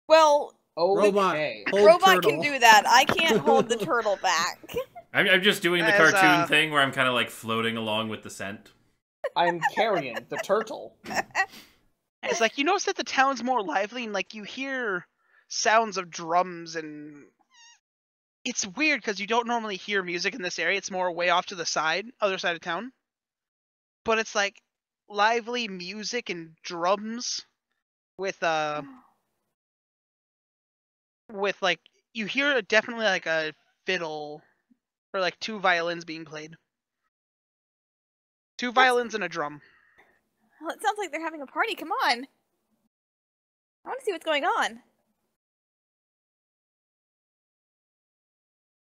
Well, Robot, hold Robot turtle. can do that. I can't hold the turtle back. I'm just doing the As, cartoon thing where I'm kind of like floating along with the scent. I'm carrying the turtle. It's like, you notice that the town's more lively, and, like, you hear sounds of drums, and... It's weird, because you don't normally hear music in this area. It's more way off to the side, other side of town. But it's, like, lively music and drums with, like, you hear definitely, like, a fiddle, or, like, 2 violins being played. 2 violins and a drum. Well, it sounds like they're having a party. Come on. I want to see what's going on.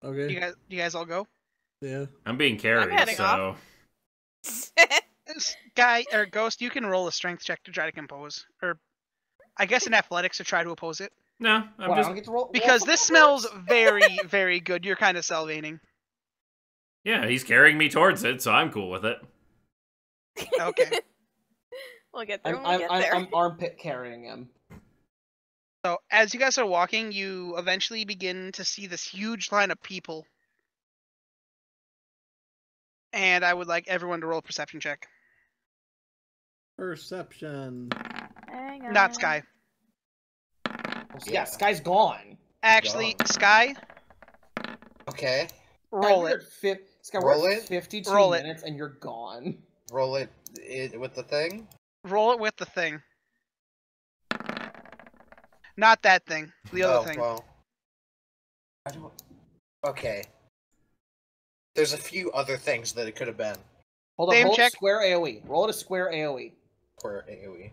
Okay. You guys all go? Yeah. I'm being carried, heading so... off. This guy, or Ghost, you can roll a strength check to try to compose. Or, I guess in athletics to try to oppose it. No, I'm What, I just... don't get to roll? Because this smells very, very good. You're kind of salivating. Yeah, he's carrying me towards it, so I'm cool with it. Okay. We'll get there when we get there. I'm armpit carrying him. So, as you guys are walking, you eventually begin to see this huge line of people. And I would like everyone to roll a perception check. Perception. Hang on. Not Sky. Yeah, Sky's gone. Actually, Gone. Sky, Okay. roll it. Sky, Roll we're at it? 52 Roll it. minutes and you're gone. Roll it with the thing. Roll it with the thing. Not that thing. The other thing. Well. I don't... Okay. There's a few other things that it could have been. Hold on, Name hold check. square AoE. Roll it a square AoE. For AoE.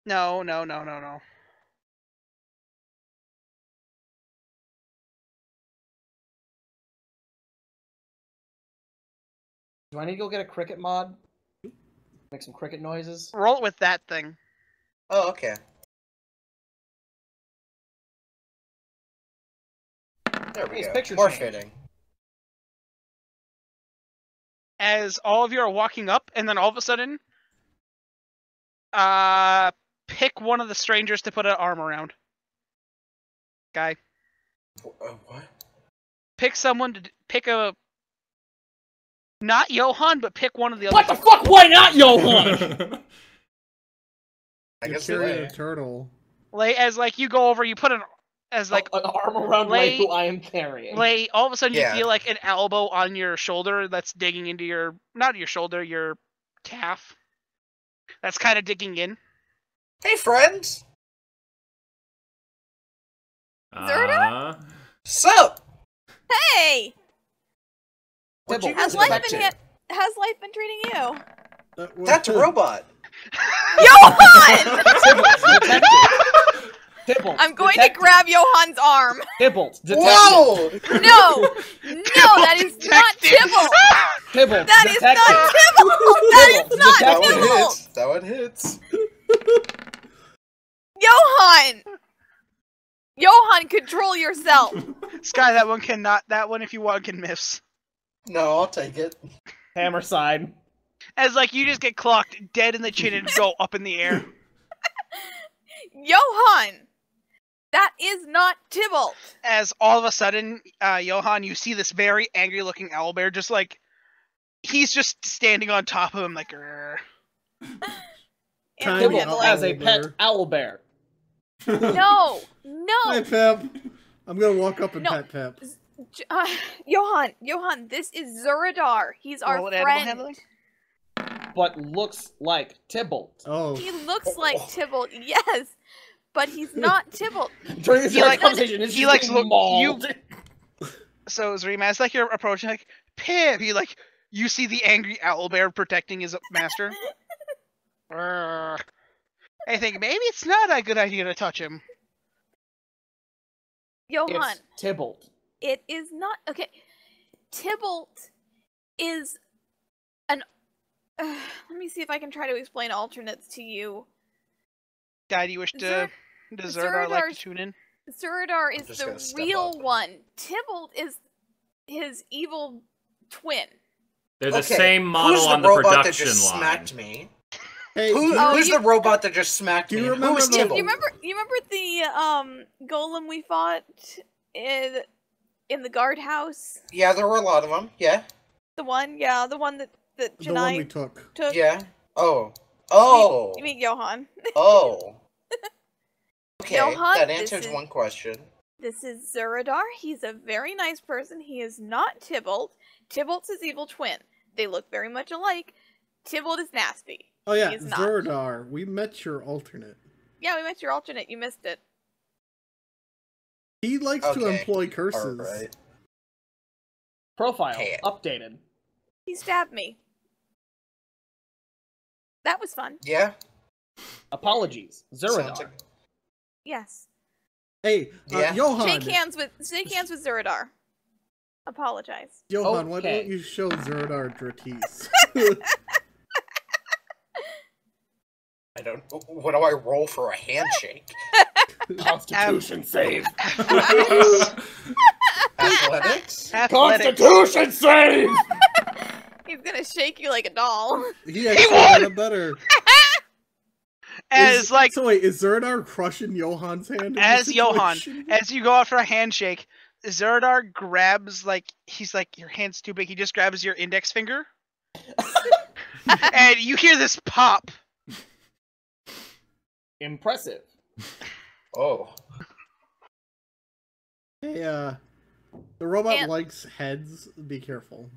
No. Do I need to go get a cricket mod? Make some cricket noises? Roll it with that thing. Oh, okay. There we Nice go. picture More change. fitting. As all of you are walking up, and then all of a sudden, pick one of the strangers to put an arm around. Guy. What? Pick someone to pick a. Not Johan, but pick one of the other. What the fuck? Why not Johan? I You're guess carrying Lay. a turtle. Lay, as like you go over, you put an as like an arm around Lay- Lay, who I am carrying. Lay. All of a sudden, Yeah. you feel like an elbow on your shoulder that's digging into your not your shoulder, your calf. That's kind of digging in. Hey, friends. Zuradar? Sup? Hey! What you Tibble, guys How's life expecting? been treating you? That's a robot. Johan! Tibble, I'm going to grab Johan's arm. Tibble, Whoa! No! No, that is not Tibble! Tibble, That is not Tibble! That is not That one Tibble! hits. That one hits. Johan! Johan, control yourself! Sky, that one cannot. That one, if you want, can miss. No, I'll take it. Hammer side. As like you just get clocked dead in the chin and go up in the air. Johan! That is not Tybalt! As all of a sudden, Johan, you see this very angry-looking owlbear, just like he's just standing on top of him, like. Grr. Tiny Tibble has a pet owlbear. owlbear. No! Hi, No! Pep. I'm gonna walk up and No. pet Pep. Johan, this is Zuradar. He's our Roll an animal friend. handling? But looks like Tibble. Oh. He looks like Tybalt, yes, but he's not Tybalt. During this He like- conversation, it's he just likes getting look- mauled. So Zarima, as like you're approaching, like Pip, you see the angry owlbear protecting his master. I think maybe it's not a good idea to touch him. Johan, It's Tybalt. it is not okay. Tybalt is an. Let me see if I can try to explain alternates to you. Guy, do you wish to does Zuradar like to tune in? Zuradar is the real one. Tybalt is his evil twin. They're the same model who's on the the robot production that just line. smacked me? Hey, Who's the robot that just smacked me? Do you Who remember was the- Tybalt? You remember the golem we fought in the guardhouse? Yeah, there were a lot of them. Yeah. The one that the one we Janai took. Yeah. Oh. You mean Johan? Oh. Okay, Johan, that answers one question. This is Zuradar. He's a very nice person. He is not Tybalt. Tybalt's his evil twin. They look very much alike. Tybalt is nasty. Oh yeah, He is not. Zuradar. We met your alternate. Yeah, we met your alternate. You missed it. He likes to employ curses. Alright. Profile Okay. updated. He stabbed me. That was fun. Yeah. Apologies, Zuradar. Sounds like- Yes. Hey, Yeah. Johan. Shake hands with Zuradar. Apologize. Johan, why Okay. don't you show Zuradar Dratis? I don't. What do I roll for a handshake? Constitution save. Athletics? Constitution save. He's gonna shake you like a doll. He actually got it better. As So wait, is Zuradar crushing Johan's hand? in as this Johan, situation? as you go out for a handshake, Zuradar grabs he's like, your hand's too big. He just grabs your index finger, and you hear this pop. Impressive. Oh. Hey, the robot And- likes heads. Be careful.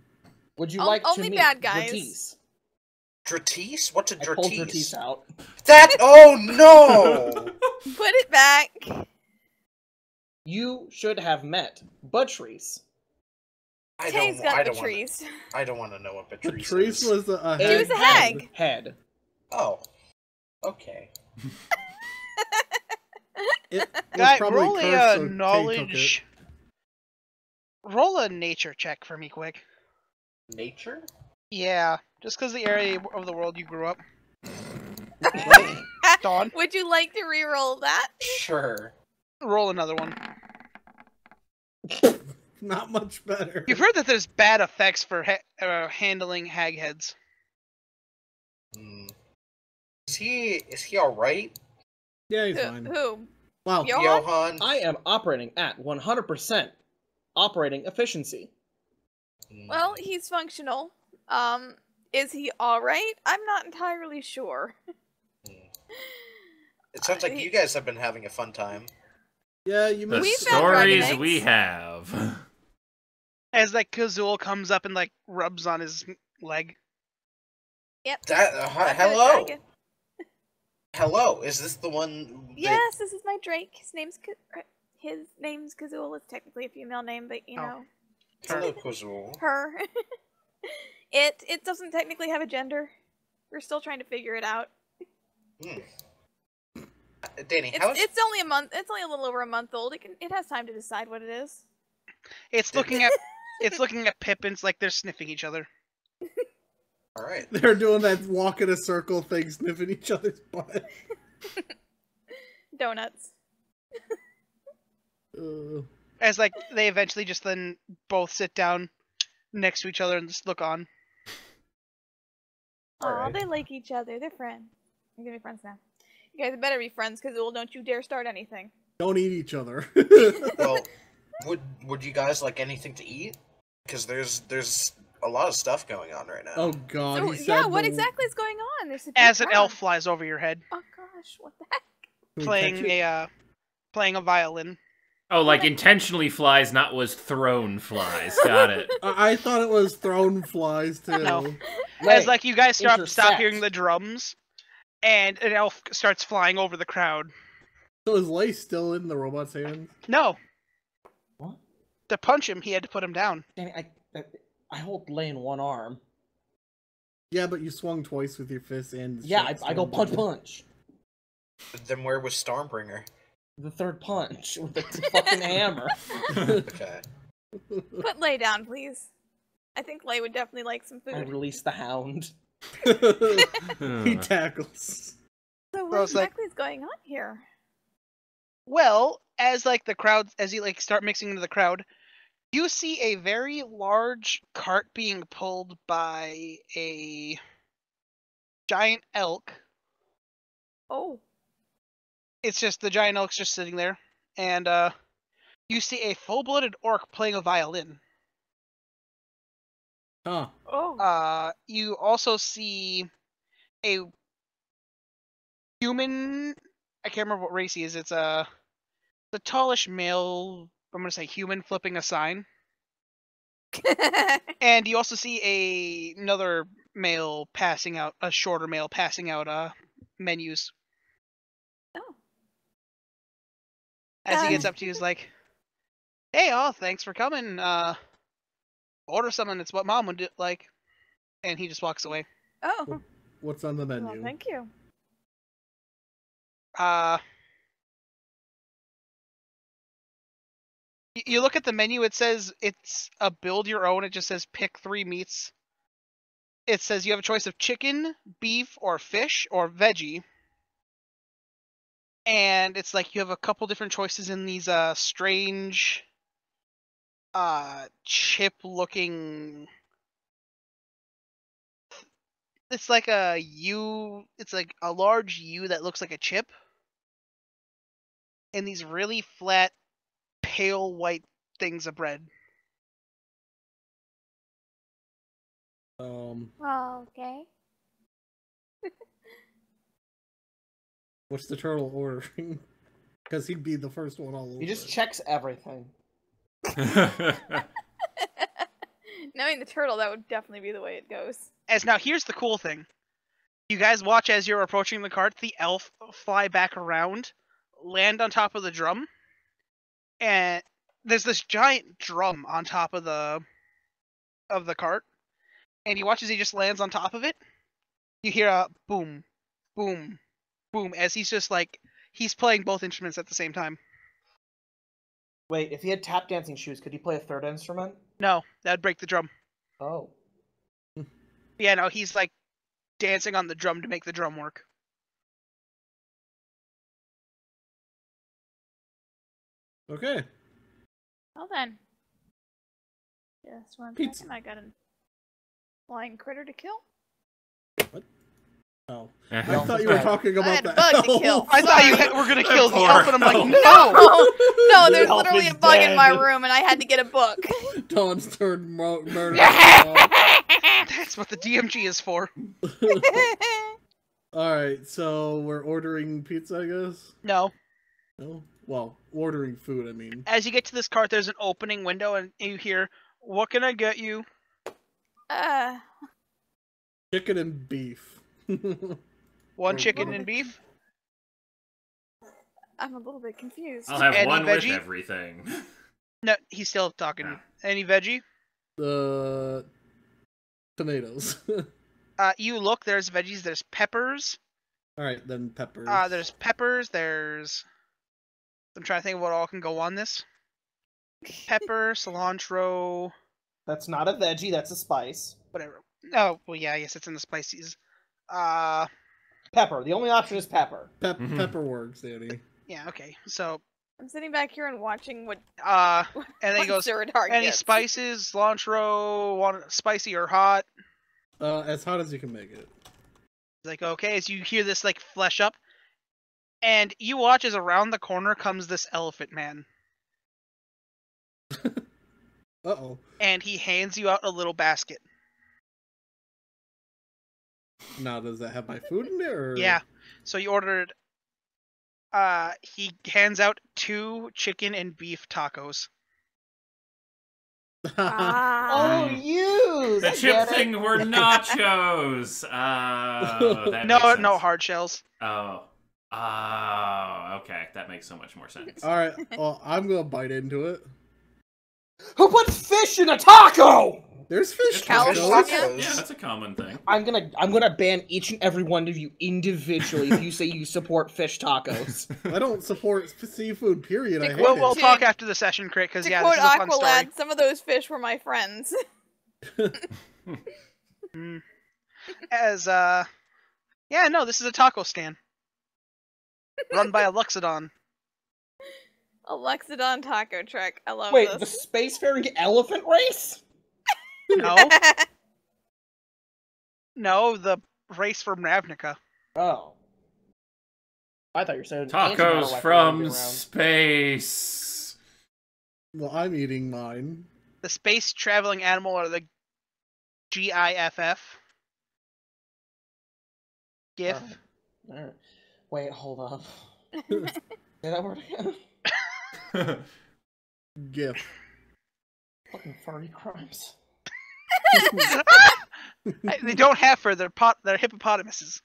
Would you O- like to only meet bad guys. Dratis? Dratis? What's a I pulled Dratis? Dratis out. That. Oh no! Put it back. You should have met Buttrice. Tay's got the trees. I don't want to know what Patrice Patrice is. was a He head. was a hag. Head. Oh. Okay. It was Guy, probably roll cursed, a so Tay took knowledge. Roll a nature check for me, quick. Nature? Yeah, just because the area of the world you grew up. Dawn, Would you like to re-roll that? Sure. roll another one. it. Not much better. You've heard that there's bad effects for handling hag heads. Hmm. Is he alright? Yeah, he's fine. Who? Wow. Johan? Johan? I am operating at 100% operating efficiency. Hmm. Well, he's functional. Is he alright? I'm not entirely sure. It sounds like you guys have been having a fun time. Yeah, you The missed. We've had dragon stories eggs. we have. As Kazul comes up and rubs on his leg. Yep. That Back to the hello, dragon. hello. Is this the one? Yes, this is my Drake. His name's Kazul. It's technically a female name, but you Oh. know, Hello, Kozul. her. It doesn't technically have a gender. We're still trying to figure it out. Hmm. Danny, how's It's only a month. It's only a little over a month old. It has time to decide what it is. It's looking at Pippins like they're sniffing each other. all right? They're doing that walk in a circle thing, sniffing each other's butt. Donuts. As they eventually just then both sit down next to each other and just look on. Aw, Alright. they like each other. They're friends. You're gonna be friends now. You guys better be friends, Kazul. Don't you dare start anything. Don't eat each other. Well, would you guys like anything to eat? Because there's a lot of stuff going on right now. Oh god. So, he said yeah, what the- exactly is going on? There's a big As an crowd. elf flies over your head, Oh gosh, what the heck? Can we playing catch it? playing a violin. Oh, like intentionally flies, not was thrown flies. Got it. I thought it was thrown flies too. No. Wait, As you guys stop intersect. hearing the drums, and an elf starts flying over the crowd. So is Lace still in the robot's hand? No. What? To punch him, he had to put him down. Danny, I hold Lay in one arm. Yeah, but you swung twice with your fist and... Yeah, I go punch. Then where was Stormbringer? The third punch with the fucking hammer. Okay. Put Lay down, please. I think Lay would definitely like some I food. release the hound. He tackles. So what exactly is going on here? Well, as like the crowd, as you like start mixing into the crowd, you see a very large cart being pulled by a giant elk. Oh. It's just the giant elk's just sitting there, and you see a full-blooded orc playing a violin. Huh. Oh. You also see a human. I can't remember what race he is. It's the tallish male. I'm gonna say human flipping a sign. And you also see another male passing out, a shorter male passing out menus. Oh. As he gets up to you, he's like, "Hey, all, thanks for coming. Order something. It's what Mom would do, like." And he just walks away. Oh. What's on the menu? Well, thank you. You look at the menu. It says it's a build your own. It just says pick 3 meats. It says you have a choice of chicken, beef, or fish, or veggie. And it's like you have a couple different choices in these strange chip-looking. It's like a U. It's like a large U that looks like a chip. And these really flat, pale white things of bread. Okay. What's the turtle ordering? Because he'd be the first one all over. He just checks everything. Knowing the turtle, that would definitely be the way it goes. As now, here's the cool thing. You guys watch as you're approaching the cart, the elf fly back around, land on top of the drum, and there's this giant drum on top of the cart, and you watch as he just lands on top of it. You hear a boom, boom, boom, as he's just like, he's playing both instruments at the same time. Wait, if he had tap dancing shoes, could he play a third instrument? No, that'd break the drum. Oh. Yeah, no, he's like dancing on the drum to make the drum work. Okay. Well then. Just one Pizza. second, I got a flying critter to kill. What? Oh. I I thought you were talking I about had a the bug to elf. kill. I thought you were gonna kill the Poor elf, and I'm like, elf. no! No, there's elf literally is a bug in my dead. room and I had to get a book. Dawnstar murder. That's what the DMG is for. Alright, so we're ordering pizza, I guess? No. No? Well, ordering food, I mean. As you get to this cart, there's an opening window, and you hear, "What can I get you?" Chicken and beef. One Or chicken what? and beef. I'm a little bit confused. I'll have Any one veggie? with everything. No, he's still talking. Ah. Any veggie? Tomatoes. You look. There's veggies. There's peppers. Alright, then peppers. There's peppers. There's. I'm trying to think of what all can go on this. Pepper, cilantro, That's not a veggie, that's a spice. whatever. Oh, well, yeah, I guess it's in the spices. Pepper. The only option is pepper. Pepper works, Danny. Yeah, okay. So, I'm sitting back here and watching what and then he what goes, Zuradar any gets. spices, cilantro, want it spicy or hot? As hot as you can make it. Like, okay, as you hear this, like, flesh up, and you watch as around the corner comes this elephant man, Uh-oh. and he hands you out a little basket. Now, does that have my food in there? Or... Yeah. So you ordered, he hands out 2 chicken and beef tacos. Oh, you! The chip thing were nachos. Oh, that makes sense. No hard shells. Oh. Oh, okay. That makes so much more sense. Alright, well, I'm gonna bite into it. Who put fish in a taco? There's fish California? tacos. Yeah, that's a common thing. I'm gonna ban each and every one of you individually if you say you support fish tacos. I don't support seafood, period. I hate We'll it. talk after the session, Crit, because To yeah, quote this is a fun story. Aqualad, some of those fish were my friends. Yeah, no, this is a taco stand. Run by a Luxodon. Alexodon taco truck. I love Wait, this. the spacefaring elephant race? No. No, the race from Ravnica. Oh. I thought you were saying Tacos from space. Well, I'm eating mine. The space traveling animal are the GIFF. GIF. Alright. Wait, hold up. Say that word again. GIF. Fucking furry crimes. They don't have fur, they're hippopotamuses.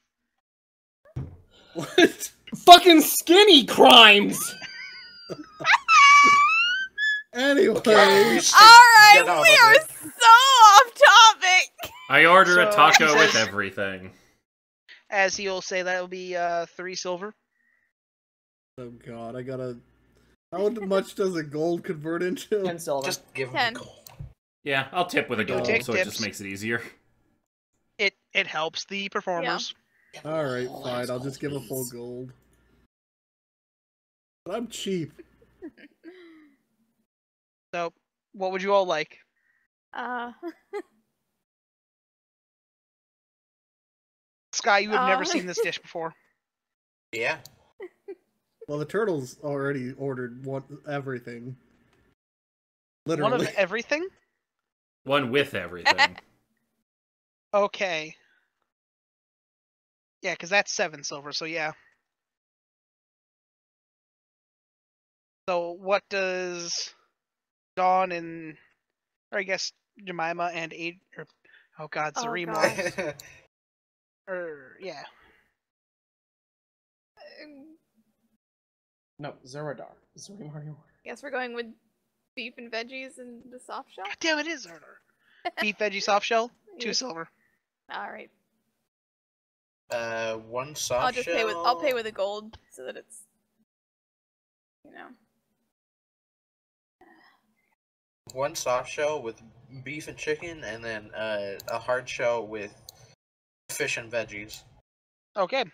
What? Fucking skinny crimes! Anyway. Alright, we are so off topic! I order a So, taco he with says- everything. As he'll say, that'll be 3 silver. Oh god, I gotta... How much does a gold convert into? 10 silver. Just give him 10. the gold. Yeah, I'll tip with a gold, take so it tips. just makes it easier. It helps the performers. Alright, fine, I'll just give a full gold. But I'm cheap. So, what would you all like? Sky, you have never seen this dish before. Yeah. Well, the turtles already ordered everything. One Literally. of everything? One with everything. Okay. Yeah, because that's 7 silver, so yeah. So what does Dawn and, or I guess Jemima and Zarima, or yeah. No, Zuradar. Zarima, are you? Guess we're going with beef and veggies and the soft shell? God damn, it is Zardar. Beef veggie soft shell, 2 silver. Alright. 1 soft I'll just shell. I'll pay with a gold so that it's, you know. 1 soft shell with beef and chicken, and then a hard shell with fish and veggies. Okay.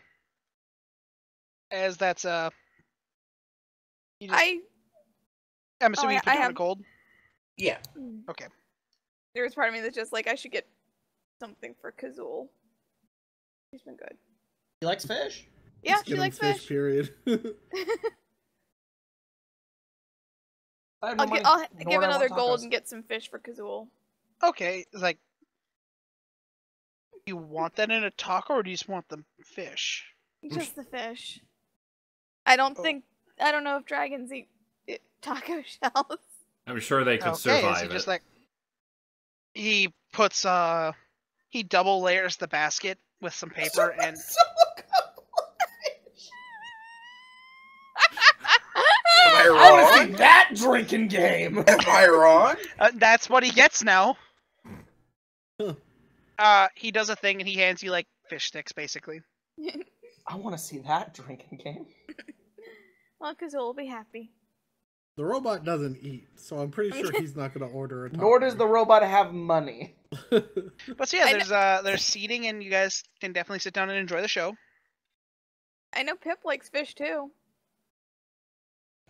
As that's you just, I'm assuming you put down a gold. Yeah. Okay. There's part of me that's just like, I should get something for Kazul. She's been good. He likes fish? Yeah, Just she give him likes fish. Period. I'll give another gold and get some fish for Kazul. Okay, it's like, you want that in a taco, or do you just want the fish? Just the fish. I don't know if dragons eat taco shells. I'm sure they could Is survive he it. just like, he puts he double layers the basket with some paper and Am I I want to wrong? see that drinking game! Am I wrong? that's what he gets now. He does a thing and he hands you like fish sticks, basically. I want to see that drinking game. Well, Kazul will be happy. The robot doesn't eat, so I'm pretty sure he's not going to order a taco. Nor does the robot have money. But so yeah, there's seating and you guys can definitely sit down and enjoy the show. I know Pip likes fish too.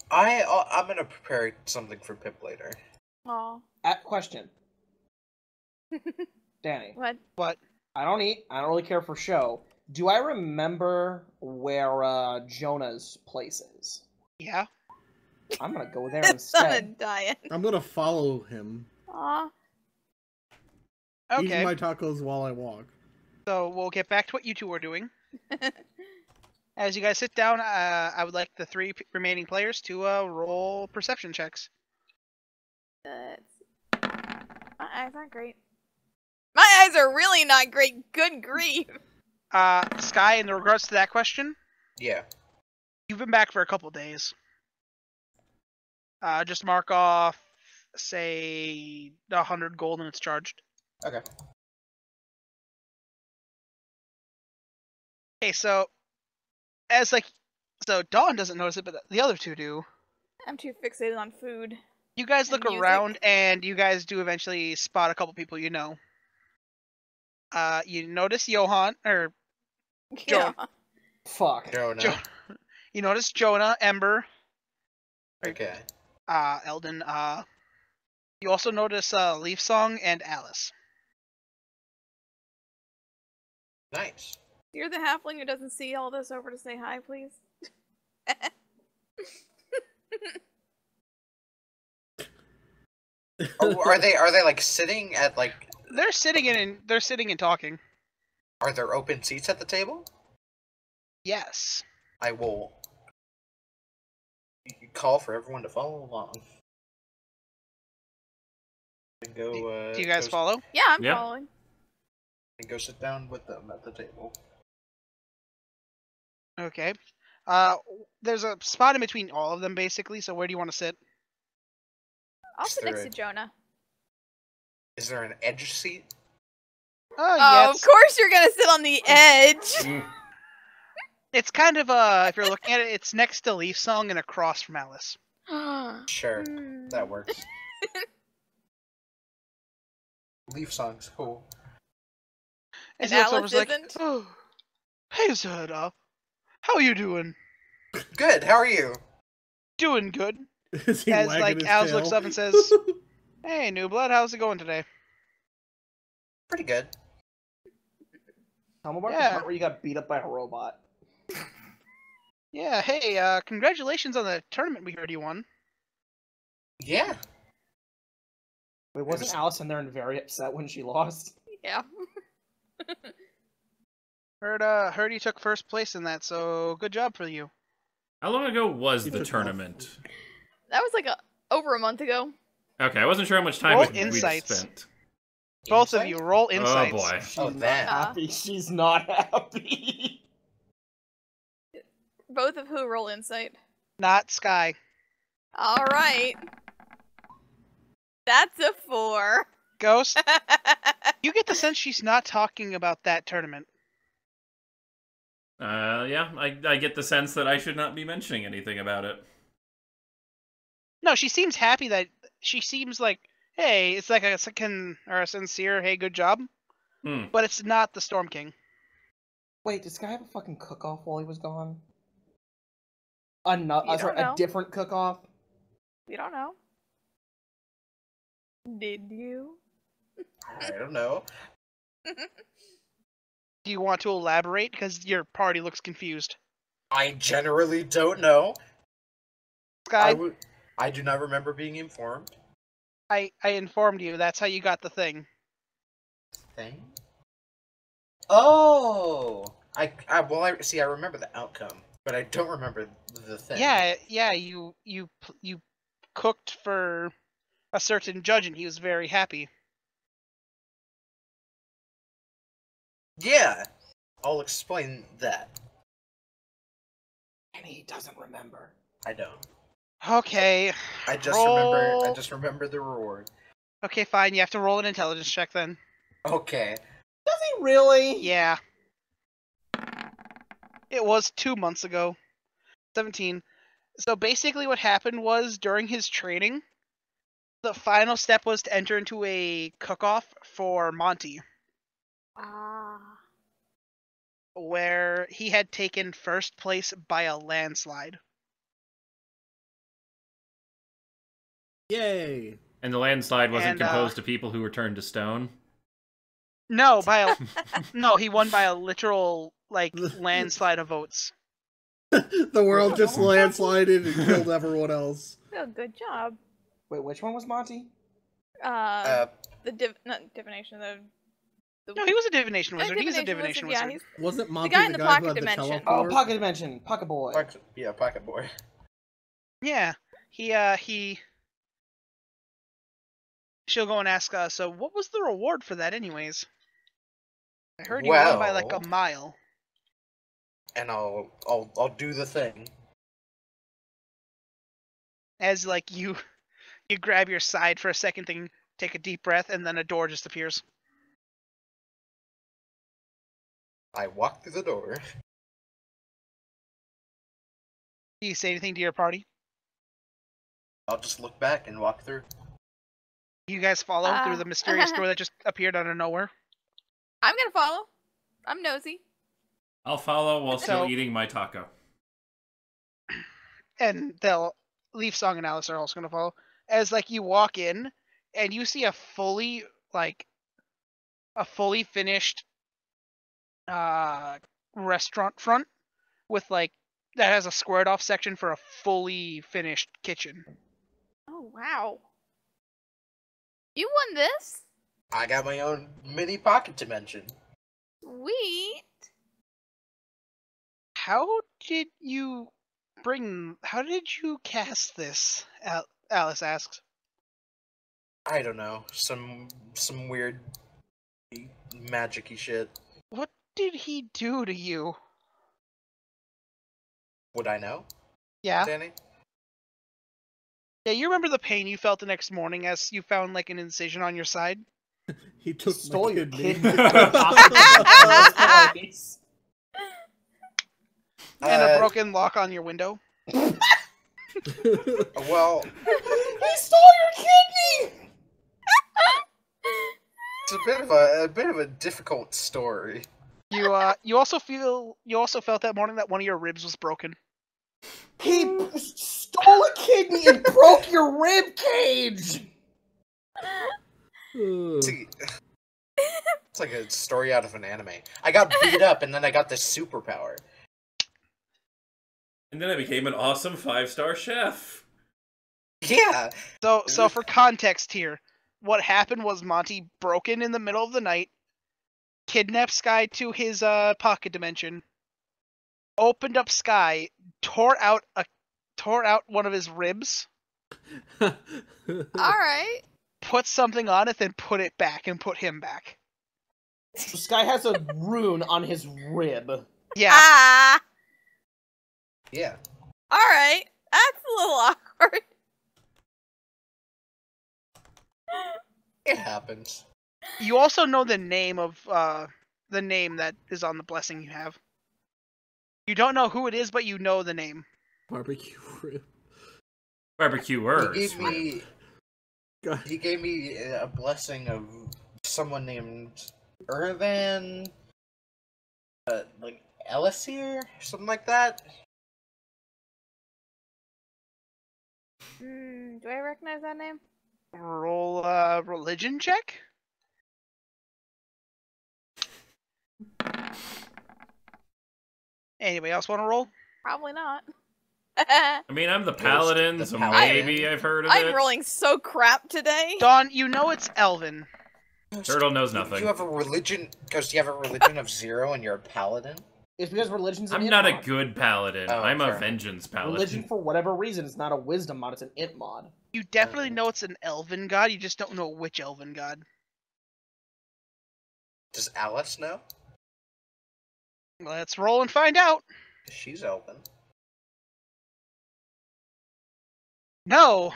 I'm gonna prepare something for Pip later. Aw. Question. Danny. What? I don't eat. I don't really care for show. Do I remember where Jonah's place is? Yeah. I'm gonna go there It's on a instead. diet. I'm going to follow him. Aw. Eating Okay. my tacos while I walk. So we'll get back to what you two are doing. As you guys sit down, I would like the 3 remaining players to roll perception checks. My eyes aren't great. My eyes are really not great. Good grief. Sky, in regards to that question, Yeah. you've been back for a couple days. Just mark off say 100 gold and it's charged. Okay. Okay, so Dawn doesn't notice it, but the other two do. I'm too fixated on food. You guys And look music. around, and you guys do eventually spot a couple people you know. You notice Johan, or Yeah. Fuck. Jonah. you notice Jonah, Ember, Okay. Eldon. You also notice Leaf Song and Alice. Nice. You're the halfling who doesn't see all this over to say hi, please. Oh, are they like sitting at like? They're sitting and talking. Are there open seats at the table? Yes. I will call for everyone to follow along. And go. Do you guys follow? Yeah, I'm Yeah. following. And go sit down with them at the table. Okay. There's a spot in between all of them, basically. So where do you want to sit? I'll Is sit next there to Jonah. Is there an edge seat? Oh, Oh, yes. of course you're gonna sit on the edge. It's kind of if you're looking at it, it's next to Leaf Song and across from Alice. Sure, Hmm. that works. Leaf Song's cool. And And he looks over, Alice is like, isn't? oh, hey Zuradar, how are you doing? Good. How are you? Doing good. Is he As wagging like his Alice tail? looks up and says, "Hey, New Blood, how's it going today?" Pretty good. Tell me about Yeah. the part where you got beat up by a robot. Yeah. Hey, congratulations on the tournament we heard you won. Yeah. Wait, wasn't Allison there and very upset when she lost? Yeah. Heard you took first place in that, so good job for you. How long ago was He the took tournament? That was like over a month ago. Okay, I wasn't sure how much time Roll we'd insights. spent. Both of Insight? you roll insights. Oh boy. She's Oh, not that. happy. She's not happy. Both of who roll insight. Not Sky. All right. That's a 4. Ghost. You get the sense she's not talking about that tournament. Yeah, I get the sense that I should not be mentioning anything about it. No, she seems happy that she seems like, hey, it's like a second or a sincere, hey, good job. Hmm. But it's not the Storm King. Wait, did Sky have a fucking cook-off while he was gone? You Sorry, don't know. a different cook-off? We don't know. Did you? I don't know. Do you want to elaborate? Because your party looks confused. I generally don't know. Sky, I do not remember being informed. I informed you. That's how you got the thing. Thing? Oh! I see. I remember the outcome, but I don't remember the thing. Yeah. You cooked for a certain judge, and he was very happy. Yeah. I'll explain that. And he doesn't remember. I don't. Okay. I just Roll- remember the reward. Okay, fine. You have to roll an intelligence check then. Okay. Does he really? Yeah. It was 2 months ago. 17. So basically what happened was, during his training, the final step was to enter into a cook-off for Monty, Ah. where he had taken first place by a landslide. Yay! And the landslide wasn't And, composed of people who were turned to stone. No, no, he won by a literal, landslide of votes. The world just landslided and killed everyone else. Oh, good job. Wait, which one was Monty? The not divination. No, he was a divination wizard. He's a divination Yeah, wizard. he's Wasn't Monty guy in the the guy pocket who had the dimension. teleport? Oh, Pocket Dimension. Pocket Boy. Pocket boy. Yeah, he. She'll go and ask, so what was the reward for that anyways? I heard you won by like a Well- mile. And I'll do the thing. As like you You grab your side for a second, then take a deep breath, and then a door just appears. I walk through the door. Do you say anything to your party? I'll just look back and walk through. You guys follow through the mysterious door that just appeared out of nowhere? I'm gonna follow. I'm nosy. I'll follow while still eating my taco. And Leaf Song and Alice are also gonna follow. As you walk in and you see a fully finished restaurant front with that has a squared off section for a fully finished kitchen. Oh wow. You won this? I got my own mini pocket dimension. Sweet. How did you cast this? Alice asks. I don't know. Some weird magic-y shit. What did he do to you? Would I know? Yeah. Danny? Yeah, you remember the pain you felt the next morning as you found an incision on your side? He took Stole my your kidney. kidney. And a broken lock on your window? Well, He stole your kidney! it's a bit of a difficult story. You also felt that morning that one of your ribs was broken. He stole a kidney and broke your rib cage! See, it's like a story out of an anime. I got beat up and then I got this superpower. And then I became an awesome 5-star chef. Yeah. So for context here, what happened was Monty broke in the middle of the night, kidnapped Sky to his pocket dimension, opened up Sky, tore out one of his ribs. All right. Put something on it, then put it back and put him back. This guy has a rune on his rib. Yeah. Ah. Yeah. All right. That's a little awkward. It happens. You also know the name of the name that is on the blessing you have. You don't know who it is, but you know the name. Barbecue rib. Barbecuers. He gave me a blessing of someone named Irvan, Elisir, something like that. Do I recognize that name? Roll a religion check. Anybody else want to roll? Probably not. I mean, I'm the paladin, so maybe I've heard of it. I'm rolling so crap today. Dawn, you know it's Elven. Turtle knows nothing. Do you have a religion? Because you have a religion of 0 and you're a paladin? It's because religion's an I'm int not a mod. good paladin. Oh, I'm a fair. vengeance paladin. Religion, for whatever reason, is not a wisdom mod, it's an int mod. You definitely know it's an Elven god, you just don't know which Elven god. Does Alice know? Let's roll and find out. She's Elven. No.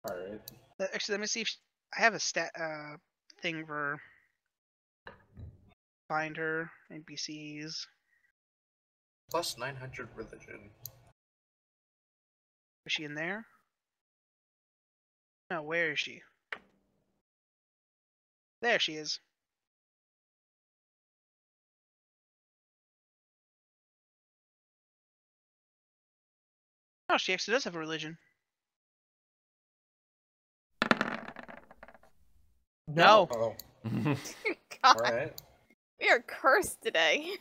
Alright. Actually, let me see if I have a stat thing for find her NPCs. Plus 900 religion. Is she in there? No, where is she? There she is. Oh, she actually does have a religion. No. Oh, God, alright. we are cursed today.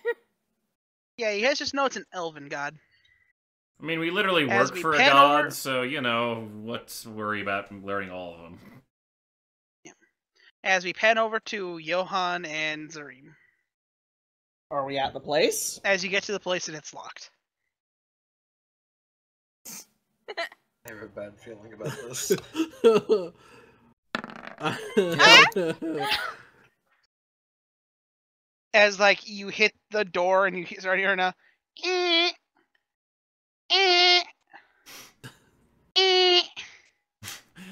Yeah, you guys just know it's an Elven god. I mean, we literally As work we for a pan god, over- so, you know, let's worry about learning all of them. As we pan over to Johan and Zareem. Are we at the place? As you get to the place and it's locked. I have a bad feeling about this. As you hit the door and you start hearing a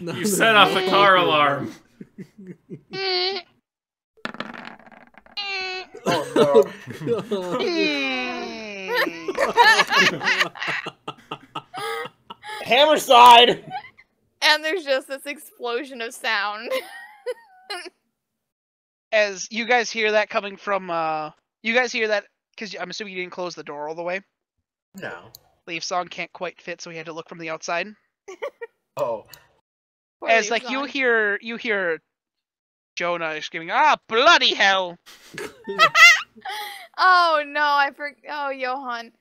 You set off the car alarm. Oh no. Hammerside! And there's just this explosion of sound. As you guys hear that coming from, you guys hear that, because I'm assuming you didn't close the door all the way. No. Leaf Song can't quite fit, so he had to look from the outside. Oh. Poor As, Leaf like, Song. you hear Jonah screaming, "Ah, bloody hell!" Oh no, Oh, Johan.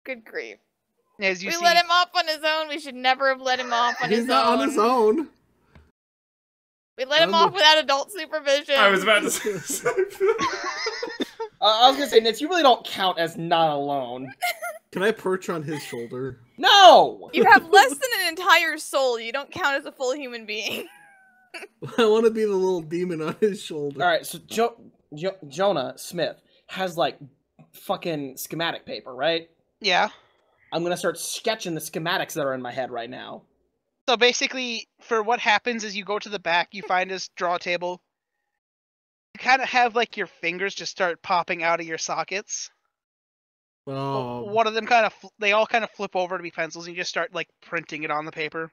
Good grief. As you We see, let him off on his own. We should never have let him off on He's his not own. on his own. We let him off without adult supervision. I was about to say. I was gonna say, Nitz, you really don't count as not alone. Can I perch on his shoulder? No! You have less than an entire soul. You don't count as a full human being. I want to be the little demon on his shoulder. Alright, so Jonah Smith has, like, fucking schematic paper, right? yeah. I'm gonna start sketching the schematics that are in my head right now. So basically, for what happens is you go to the back, you find his draw table. You kind of have, like, your fingers just start popping out of your sockets. Oh. One of them they all kind of flip over to be pencils, and you just start, like, printing it on the paper.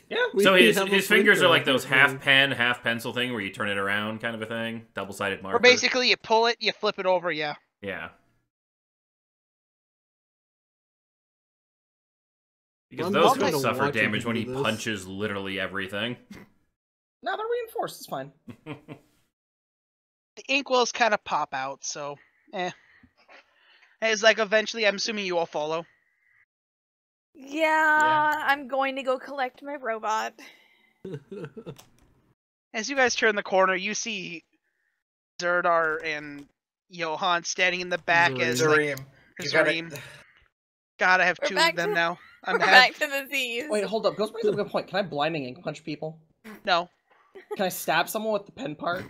Yeah. So his fingers are like those half pen, half pencil thing where you turn it around kind of a thing? Double-sided marker? Or basically, you pull it, you flip it over, yeah. Yeah. Because I'm those not will gonna suffer watch him damage when do he this. punches literally everything. No, they're reinforced, it's fine. The inkwells kind of pop out, so, It's like, eventually, I'm assuming you all follow. Yeah, I'm going to go collect my robot. As you guys turn the corner, you see Zuradar and Johan standing in the back as, like, Zareem. You Zareem. Gotta have We're two back of them to- now. We're back to the Z's. Wait, hold up. Ghost brings up a good point. Can I blinding ink punch people? No. Can I stab someone with the pen part?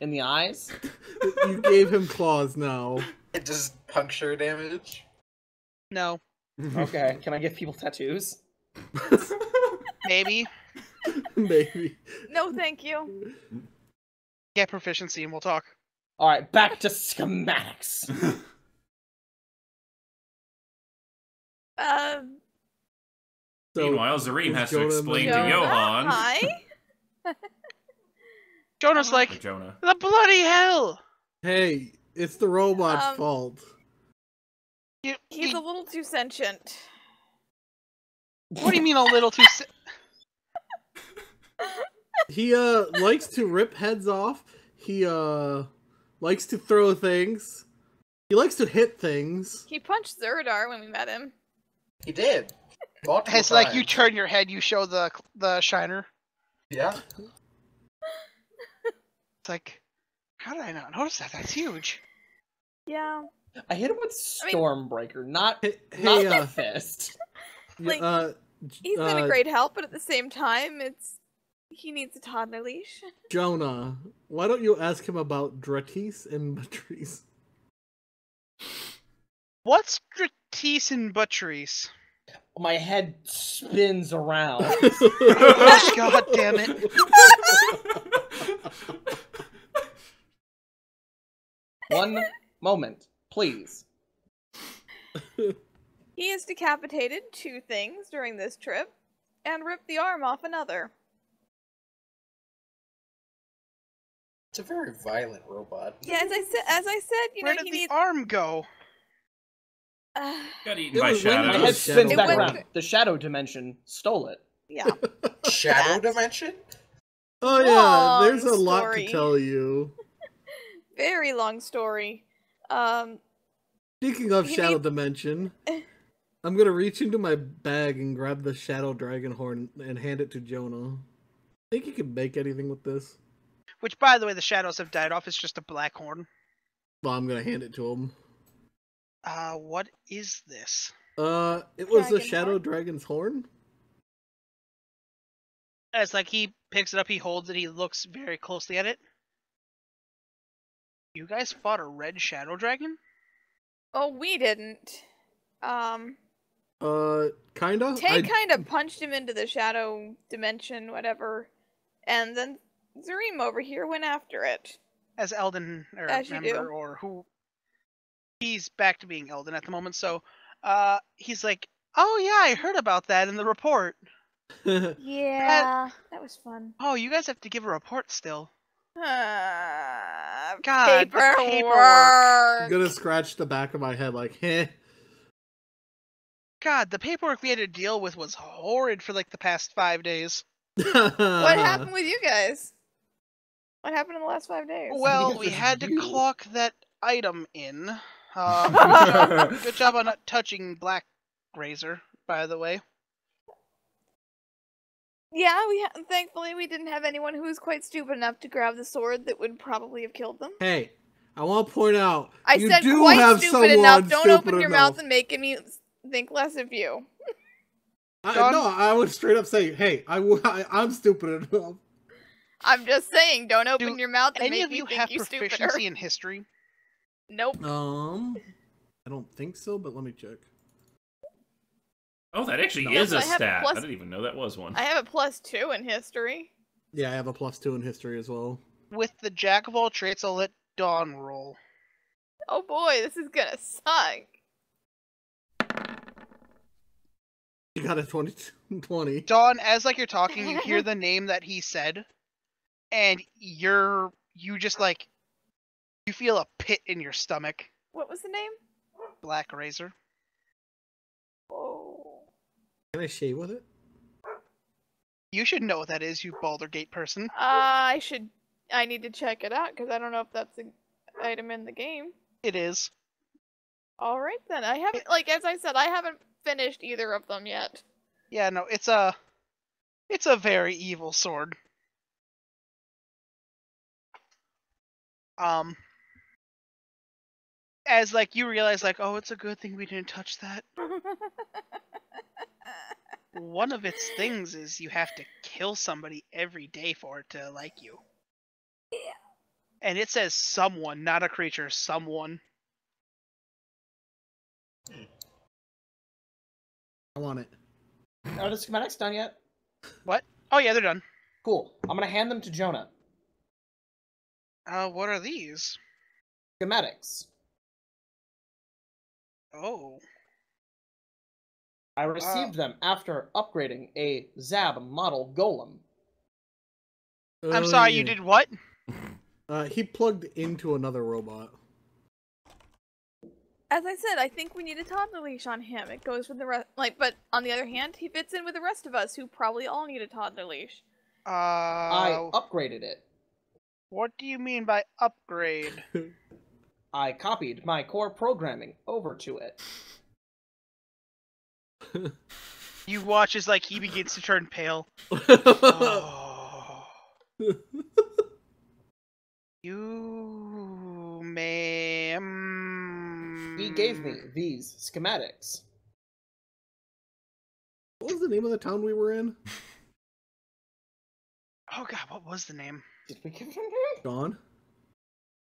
In the eyes? You gave him claws now. It does puncture damage. No. Okay. Can I give people tattoos? Maybe. Maybe. No, thank you. Get proficiency and we'll talk. Alright, back to schematics. So, Meanwhile, Zareem is has to Jonah explain to Jonah? Johan. Hi. Jonah's Or like, Jonah. the bloody hell! Hey, it's the robot's fault. He's a little too sentient. What do you mean a little too... He likes to rip heads off. He likes to throw things. He likes to hit things. He punched Zuradar when we met him. He did. Multiple It's like you times. turn your head, you show the shiner. Yeah. It's like, how did I not notice that? That's huge. Yeah. I hit him with Stormbreaker, not Hey, the fist. Like, he's been a great help, but at the same time, he needs a toddler leash. Jonah, why don't you ask him about Dratis and Patrice? What's Dratis and Butcheries? My head spins around. Oh, God damn it. One moment, please. He has decapitated 2 things during this trip, and ripped the arm off another. It's a very violent robot. Yeah, as I said, you Where know, did he the needs. arm go? Got eaten It by was when My Shadow. head shadows. spins It back went- around. The shadow dimension stole it. Yeah. Shadow That. Dimension? Oh yeah, Long there's a lot story. to tell you. Very long story. Speaking of He Shadow needs- Dimension, I'm gonna reach into my bag and grab the Shadow Dragon Horn and hand it to Jonah. Think you can make anything with this? Which, by the way, the shadows have died off. It's just a black horn. Well, I'm gonna hand it to him. What is this? It was the Dragon Shadow Horn? Dragon's horn. It's like he picks it up, he holds it, he looks very closely at it. You guys fought a red shadow dragon? Oh, we didn't. Kinda. Tay kind of punched him into the shadow dimension, whatever, and then Zareem over here went after it. As Eldon, or As you member, do. or who... He's back to being Eldon at the moment, so he's like, oh yeah, I heard about that in the report. Yeah, that was fun. Oh, you guys have to give a report still. God, paperwork. I'm gonna scratch the back of my head like, heh. God, the paperwork we had to deal with was horrid for like the past 5 days. What happened with you guys? What happened in the last 5 days? Well, we had to clock that item in. Good job on not touching Black Razor, by the way. Yeah, thankfully we didn't have anyone who was quite stupid enough to grab the sword that would probably have killed them. Hey, I want to point out, I you said do quite have stupid enough. Don't open your enough. mouth and make me think less of you. No, I would straight up say, hey, I'm stupid enough. I'm just saying, don't open your mouth and any make of me you think have you proficiency stupider. in history? Nope. I don't think so, but let me check. Oh, that actually No. is a Yes, I have a stat. plus- I didn't even know that was one. I have a +2 in history. Yeah, I have a +2 in history as well. With the jack of all traits, I'll let Dawn roll. Oh boy, this is gonna suck. You got a 20. Dawn, as like you're talking, you hear the name that he said, and you just like, you feel a pit in your stomach. What was the name? Black Razor. Oh. Can I shave with it? You should know what that is, you Baldurgate person. I need to check it out because I don't know if that's an item in the game. It is. All right then. I haven't, like as I said, I haven't finished either of them yet. Yeah, no, it's a very evil sword. As like you realize, like, oh, it's a good thing we didn't touch that. One of its things is you have to kill somebody every day for it to like you. Yeah. And it says someone, not a creature, someone. I want it. Are the schematics done yet? What? Oh yeah, they're done. Cool. I'm gonna hand them to Jonah. What are these? Schematics. Oh. I received them after upgrading a Zab model golem. I'm sorry, you did what? He plugged into another robot. As I said, I think we need a toddler leash on him. It goes with the rest, but on the other hand, he fits in with the rest of us who probably all need a toddler leash. I upgraded it. What do you mean by upgrade? I copied my core programming over to it. You watch as like he begins to turn pale. Oh. You may. He gave me these schematics. What was the name of the town we were in? Oh god, what was the name? Did we give him Dawn?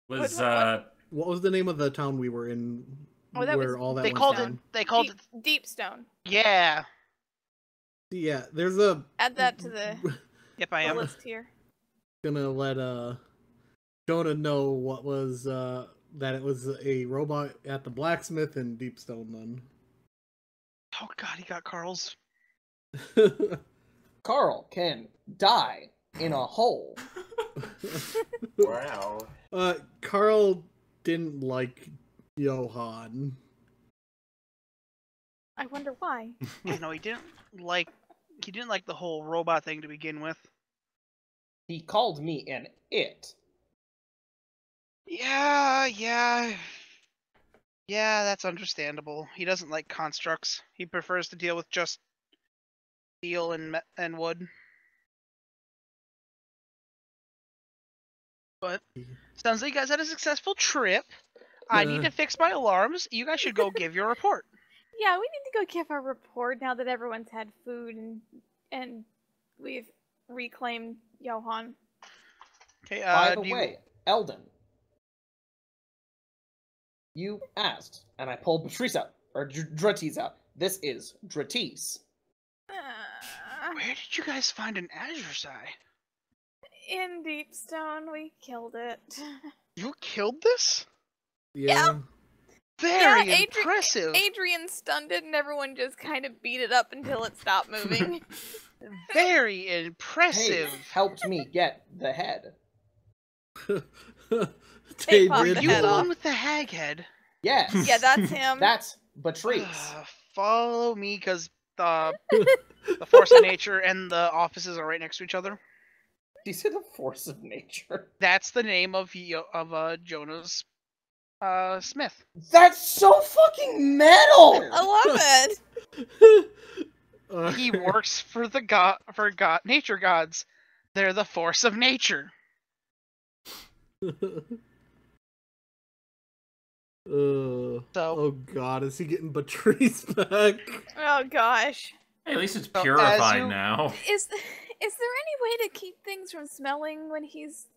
Was What was the name of the town we were in? Oh, that where was- all that They went called down? it. They called it. Deepstone. Yeah. Yeah, there's a. Add that to the Yep, I am. list here. Gonna let Jonah know what was that it was a robot at the blacksmith in Deepstone then. Oh god, he got Carl's. Carl can die in a hole. Wow. Carl didn't like Johan. I wonder why. I know he didn't like the whole robot thing to begin with. He called me an it. Yeah, that's understandable. He doesn't like constructs. He prefers to deal with just steel and wood. But sounds like you guys had a successful trip. I need to fix my alarms. You guys should go give your report. Yeah, we need to go give our report now that everyone's had food and we've reclaimed Johan. Okay. By the way, Eldon, you asked, and I pulled Patrice out, or Dratisa. This is Dratis. Where did you guys find an azure sigh? In Deepstone, we killed it. You killed this? Yeah. Very impressive. Adrian stunned it, and everyone just kind of beat it up until it stopped moving. Very impressive. Hey, helped me get the head. They Did popped Are the you head the off. one with the hag head? Yes. Yeah, that's him. That's Patrice. Follow me, because the force of nature and the offices are right next to each other. You said the force of nature. That's the name of Jonah's Smith. That's so fucking metal. I love it. He works for the nature gods. They're the force of nature. Oh god, is he getting Patrice back? Oh gosh. Hey, at least it's So, purified now. Is there any way to keep things from smelling when he's,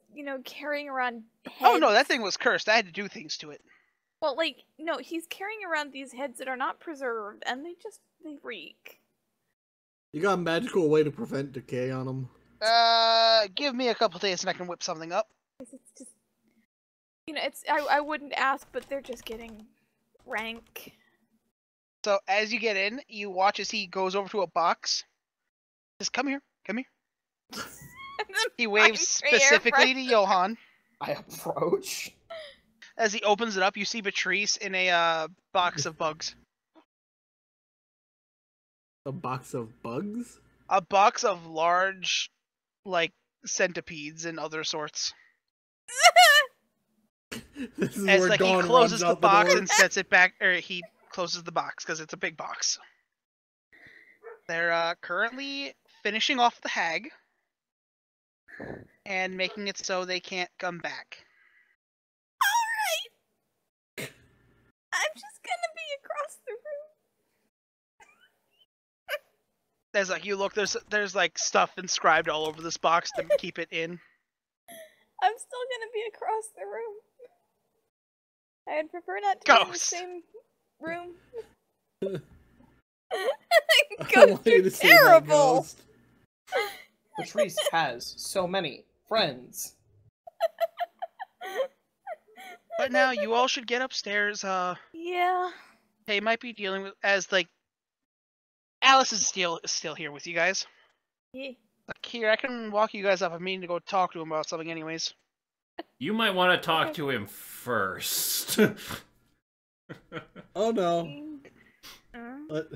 carrying around heads? Oh no, that thing was cursed. I had to do things to it. Well, no, he's carrying around these heads that are not preserved, and they reek. You got a magical way to prevent decay on him? Give me a couple days and I can whip something up. It's just, I wouldn't ask, but they're just getting rank. So as you get in, you watch as he goes over to a box. Just come here, come here. He waves specifically to Johan. I approach. As he opens it up, you see Patrice in a box of bugs. A box of bugs? A box of large, centipedes and other sorts. This is As where he Dawn closes runs the out box door. and sets it back, or he closes the box because it's a big box. They're currently finishing off the hag and making it so they can't come back. Alright! I'm just gonna be across the room. You look, there's stuff inscribed all over this box to keep it in. I'm still gonna be across the room. I'd prefer not to be in the Ghost. same room. I want you to say that, terrible! Ghost. Patrice has so many friends. But now you all should get upstairs. Yeah. They might be dealing with Alice is still here with you guys. Yeah. Here, I can walk you guys up. I'm meaning to go talk to him about something, anyways. You might want to talk to him first. Oh no. What?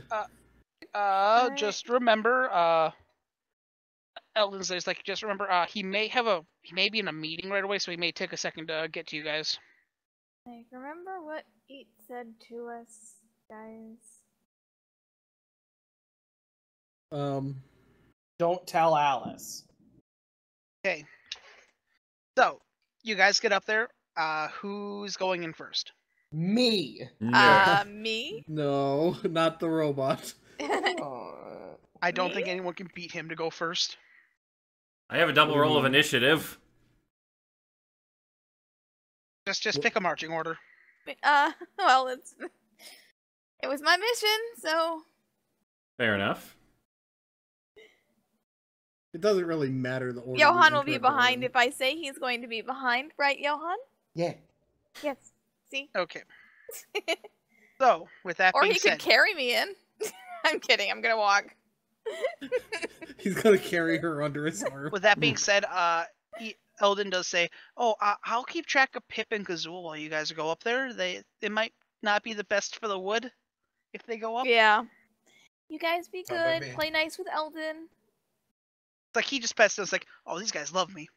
Just remember, Eldon says, just remember, he may be in a meeting right away, so he may take a second to get to you guys. Remember what Eat said to us, guys? Don't tell Alice. Okay. So, you guys get up there. Who's going in first? Me. Me? No, not the robot. I don't think anyone can beat him to go first. I have a double roll of initiative. Just pick a marching order. Well, it was my mission, so... Fair enough. It doesn't really matter the order. Johan will be behind if I say he's going to be behind, right, Johan? Yeah. Yes. See? Okay. So, with that Or being he said... could carry me in. I'm kidding, I'm gonna walk. He's gonna carry her under his arm. With that being said, Eldon does say, I'll keep track of Pip and Gazul while you guys go up there. It might not be the best for the wood if they go up. Yeah. You guys be Not by good. me. Play nice with Eldon. It's he just pets us these guys love me.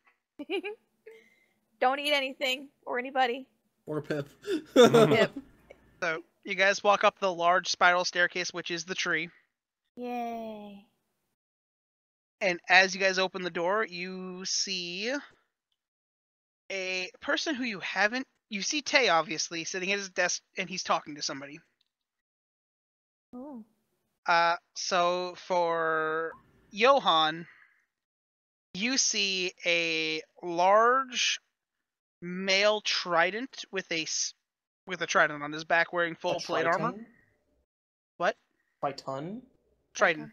Don't eat anything or anybody. Or Pip. Pip. So, you guys walk up the large spiral staircase, which is the tree. Yay. And as you guys open the door, you see a person who you haven't... You see Tay, obviously, sitting at his desk, and he's talking to somebody. Oh. So for Johan, you see a large male trident with a trident on his back, wearing full plate armor. Triton? Triton.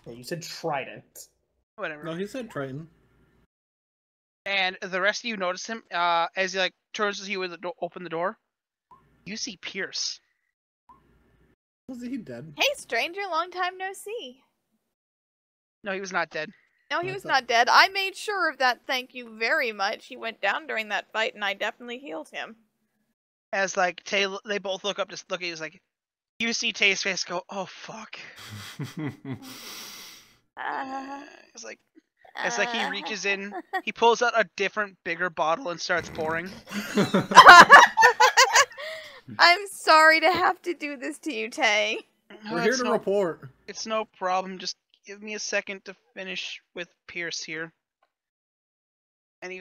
Yeah, you said trident. Whatever. No, he said Triton. And the rest of you notice him as he like turns to you with open the door. You see Pierce. Was he dead? Hey, stranger, long time no see. No, he was not dead. No, he was not dead. I made sure of that, thank you very much. He went down during that fight, and I definitely healed him. As like Tay, they both look up to look at you. Like you see Tay's face go, "Oh fuck." It's like he reaches in, he pulls out a different, bigger bottle and starts pouring. I'm sorry to have to do this to you, Tay. We're here to report. It's no problem. Just give me a second to finish with Pierce here. And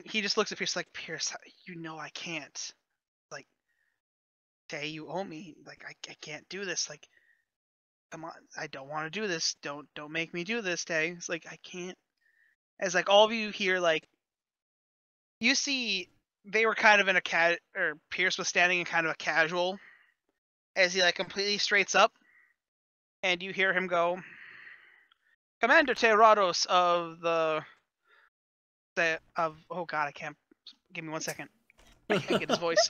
he just looks at Pierce like, Pierce, you know I can't. Like, Tay, you owe me. Like, I can't do this. Like, come on, I don't want to do this. Don't make me do this, Tay. It's like, I can't. As like all of you here, like, you see they were kind of in a or Pierce was standing in kind of a casual as he like completely straights up, and you hear him go, Commander Terrados of oh god, I can't, give me 1 second. I can't get his voice.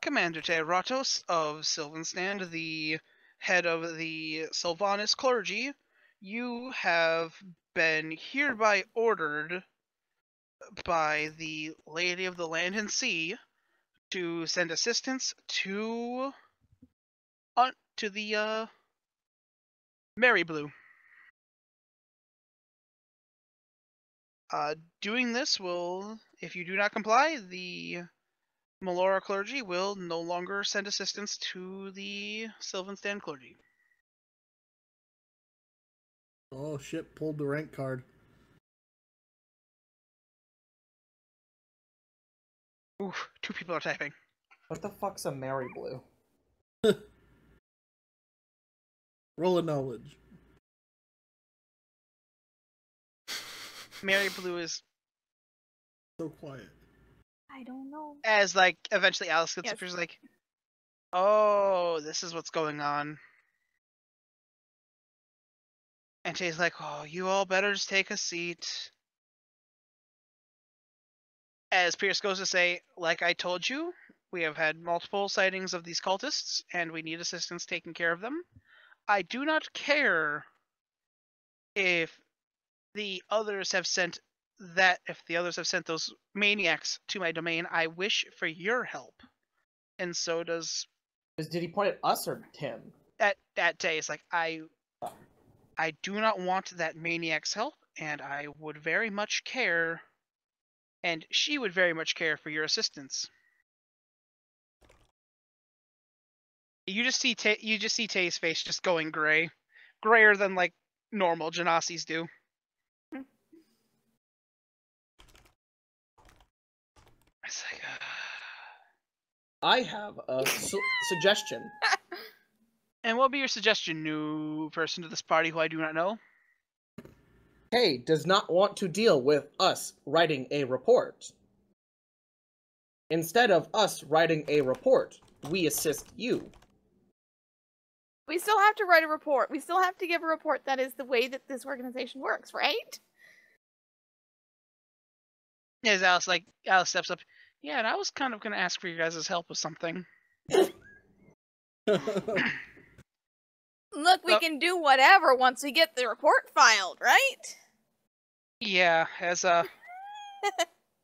Commander Terrados of Sylvanstand, the head of the Sylvanas clergy, you have been hereby ordered by the Lady of the Land and Sea to send assistance to the Mary Blue. Doing this will, if you do not comply, the Melora clergy will no longer send assistance to the Sylvanstan clergy. Oh shit, pulled the rank card. Ooh, 2 people are typing. What the fuck's a Mary Blue? Roll of knowledge. Mary Blue is so quiet. I don't know. As like eventually Alice gets up, she's like, "Oh, this is what's going on." And Tay's like, "Oh, you all better just take a seat." As Pierce goes to say, like I told you, we have had multiple sightings of these cultists, and we need assistance taking care of them. I do not care if the others have sent those maniacs to my domain. I wish for your help. And so does... Did he point at us or him? At Tay, it's like, I do not want that maniac's help, and I would very much care... And she would very much care for your assistance. You just see Tay's face just going gray, grayer than like normal Genasi's do. It's like, I have a suggestion. And what would be your suggestion, new person to this party who I do not know? Kay does not want to deal with us writing a report. Instead of us writing a report, we assist you. We still have to write a report. We still have to give a report. That is the way that this organization works, right? As Alice steps up. Yeah, and I was kind of going to ask for your guys' help with something. Look, we can do whatever once we get the report filed, right? Yeah, as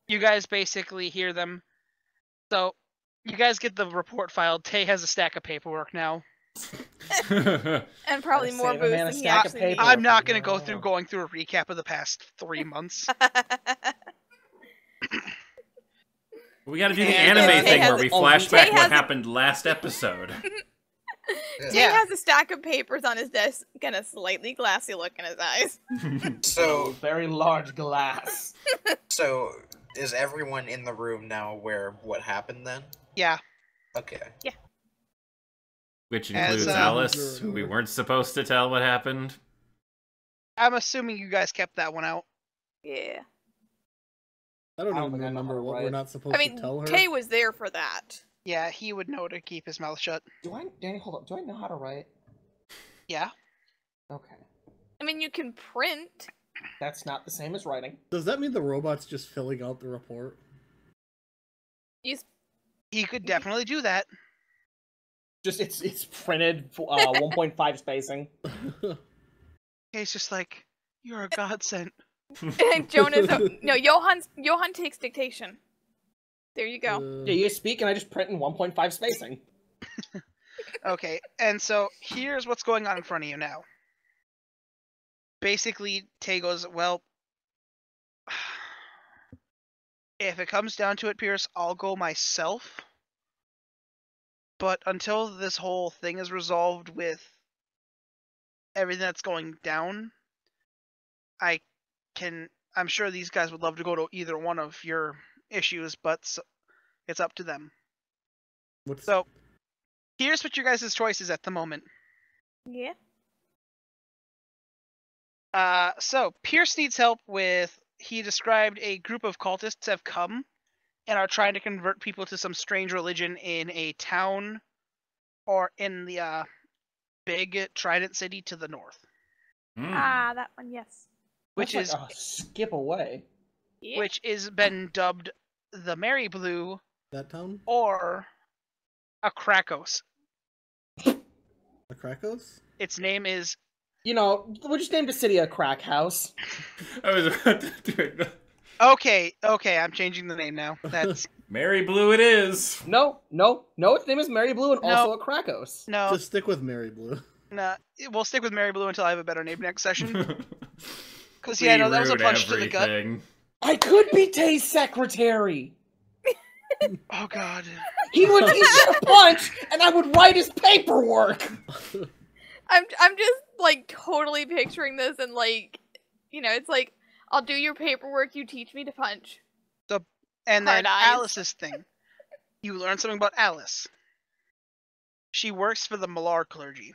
you guys basically hear them. So, you guys get the report filed. Tay has a stack of paperwork now. And probably more booze than he actually needs. I'm not going to go through a recap of the past 3 months. We got to do the anime thing where we flash back what happened last episode. Tay has a stack of papers on his desk and a slightly glassy look in his eyes. So very large glass. So is everyone in the room now aware of what happened then? Yeah. Okay. Yeah. Which includes Alice, who we weren't supposed to tell what happened. I'm assuming you guys kept that one out. Yeah. I don't even remember what we're not supposed to tell her. Tay was there for that. Yeah, he would know to keep his mouth shut. Danny, hold up. Do I know how to write? Yeah. Okay. I mean, you can print. That's not the same as writing. Does that mean the robot's just filling out the report? He could definitely do that. Just it's printed 1.5 spacing. He's just like, you're a godsend. Johan takes dictation. There you go. Yeah, you speak and I just print in 1.5 spacing. Okay, and so here's what's going on in front of you now. Basically, Tay goes, well, if it comes down to it, Pierce, I'll go myself. But until this whole thing is resolved with everything that's going down, I'm sure these guys would love to go to either one of your issues, but it's up to them. So, here's what your guys' choice is at the moment. Yeah. So, Pierce needs help with, he described a group of cultists have come and are trying to convert people to some strange religion in a town or in the big Trident City to the north. Ah, that one, yes. Which That's is like a skip away. Yeah. which is been dubbed the Mary Blue That town? or a Krakos. A Krakos? Its name is... You know, we just named a city a crack house. I was about to do it. Okay, I'm changing the name now. That's... Mary Blue it is. No, its name is Mary Blue and also a Krakos. No, Just stick with Mary Blue. nah, we'll stick with Mary Blue until I have a better name next session. Because, We yeah, no, that was a ruined punch to the gut. everything. I could be Tay's secretary. Oh, God. He'd get a punch, and I would write his paperwork. I'm just like totally picturing this and like, it's like I'll do your paperwork, you teach me to punch. And Hard then eyes. Alice's thing. You learn something about Alice. She works for the Malar clergy.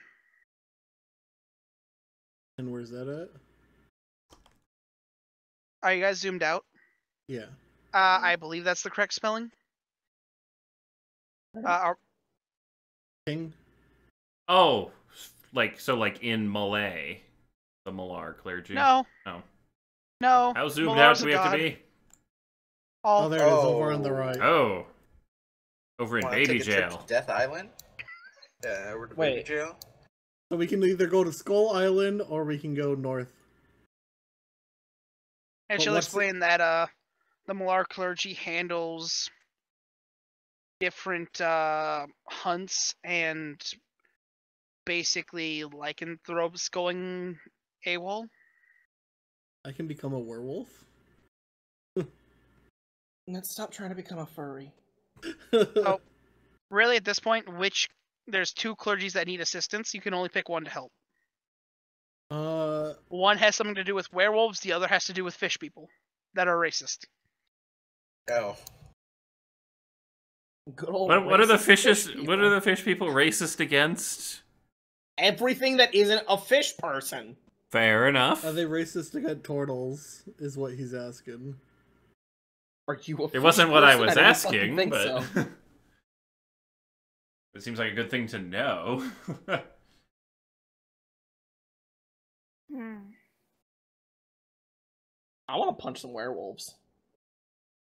And where's that at? Are you guys zoomed out? Yeah. I believe that's the correct spelling. King? Oh, like in Malay, the Malar clergy. No. Oh. No. How zoomed Malar's out do a we have to god. be? Oh, there it is, over on the right. Oh. Over in Wanna baby take a trip jail. to Death Island? Yeah, we're to baby Wait. jail. So we can either go to Skull Island or we can go north. And But she'll what's explain that the Malar clergy handles different hunts and basically lycanthropes going AWOL. I can become a werewolf? Let's stop trying to become a furry. Oh, really, at this point, there's two clergies that need assistance. You can only pick one to help. One has something to do with werewolves. The other has to do with fish people that are racist. Oh. Good old What are the racist fishes? fish What are the fish people racist against? Everything that isn't a fish person. Fair enough. Are they racist against turtles? Is what he's asking. Are you a It fish wasn't what I person? was don't fucking asking, think but so. it seems like a good thing to know. I want to punch some werewolves.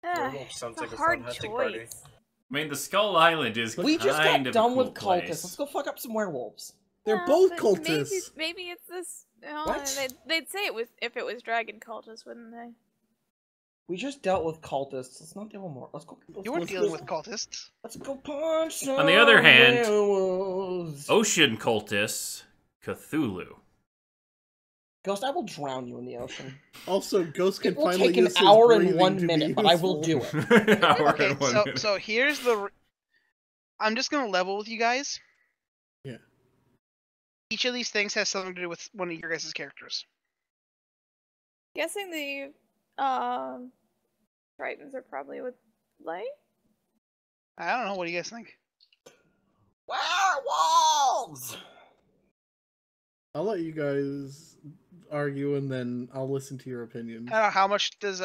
Werewolf sounds It's a like a hard fun hunting party. choice. I mean, the Skull Island is We just kind got of done a cool with cultists. place. Let's go fuck up some werewolves. They're Yeah, both but cultists. Maybe it's this. What? They'd say it was if it was dragon cultists, wouldn't they? We just dealt with cultists. Let's not deal with more. Let's go. You weren't dealing with cultists. Let's go punch some On the other hand, werewolves. Ocean cultists, Cthulhu. Ghost, I will drown you in the ocean. Also, Ghost can It will finally take an use his hour and breathing 1 to be minute, but I will useful. do it. Okay, so here's the... I'm just going to level with you guys. Yeah. Each of these things has something to do with one of your guys' characters. Guessing the Tritons are probably with light. I don't know. What do you guys think? Werewolves! I'll let you guys argue and then I'll listen to your opinion. I don't know, how much does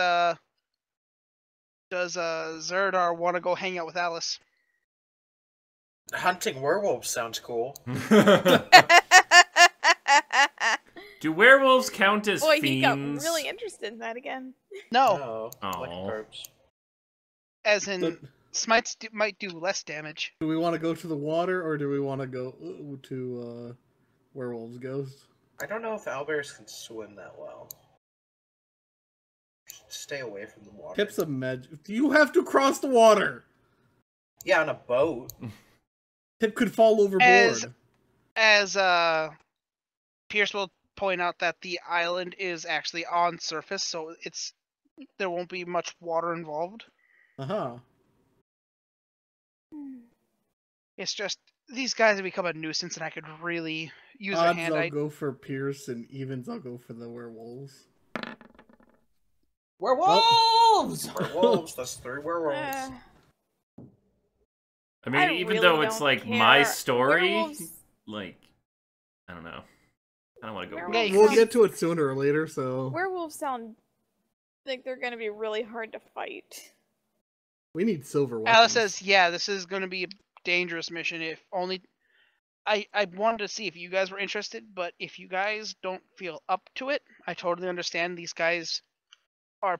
Zuradar want to go hang out with Alice? Hunting werewolves sounds cool. Do werewolves count as Boy, fiends? he got really interested in that again. No. Oh, like Aw. herbs. As in, smites might do less damage. Do we want to go to the water, or do we want to go to Werewolf's Ghost? I don't know if owlbears can swim that well. Stay away from the water. Tips of magic. You have to cross the water. Yeah, on a boat. Tip could fall overboard. As Pierce will point out that the island is actually on surface, so there won't be much water involved. It's just these guys have become a nuisance, and I could really use a hand. I'll go for Pierce, and evens I'll go for the werewolves. Werewolves! Werewolves, that's 3 werewolves. I mean, even really though it's don't like care. my story, Werewolves... like, I don't know. I don't want to go. Yeah, We'll get to it sooner or later, so... Werewolves sound like they're gonna be really hard to fight. We need silver weapons. Alice says, yeah, this is going to be a dangerous mission. If only... I wanted to see if you guys were interested, but if you guys don't feel up to it, I totally understand. These guys are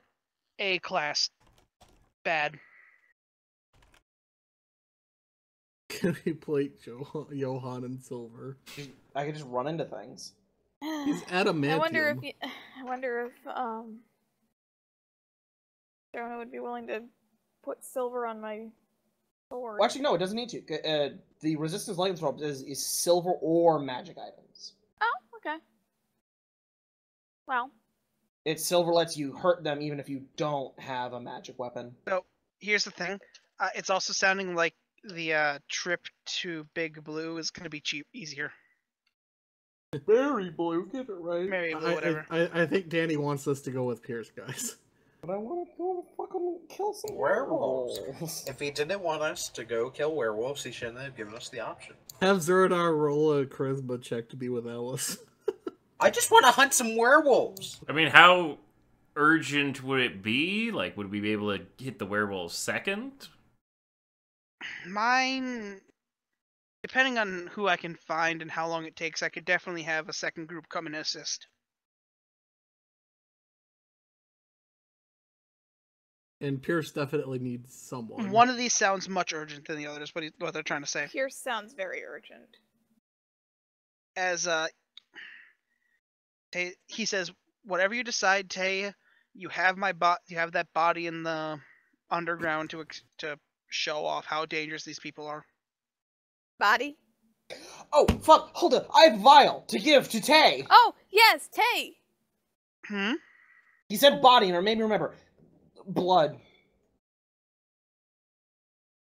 A-class bad. Can we plate Johan in silver? I could just run into things. He's adamantium. I wonder if Jonah would be willing to put silver on my sword. Well, actually, no, it doesn't need to. The resistance lightning sword is silver or magic items. Oh, okay. Well. It's silver lets you hurt them even if you don't have a magic weapon. So, here's the thing. It's also sounding like the trip to Big Blue is going to be easier. Berry Blue, get it right. Mary Blue, whatever. I think Danny wants us to go with Pierce, guys. But I want to go fucking kill some Werewolves. If he didn't want us to go kill werewolves, he shouldn't have given us the option. Have Zuradar roll a charisma check to be with Alice. I just want to hunt some werewolves. I mean, how urgent would it be? Like, would we be able to hit the werewolves second? Mine, depending on who I can find and how long it takes, I could definitely have a second group come and assist. And Pierce definitely needs someone. One of these sounds much urgent than the others, what they're trying to say. Pierce sounds very urgent. As he says, whatever you decide, Tay, you have that body in the underground to show off how dangerous these people are. Body? Oh, fuck, hold up. I have a vial to give to Tay. Oh, yes, Tay. He said body, and it made me remember. Blood.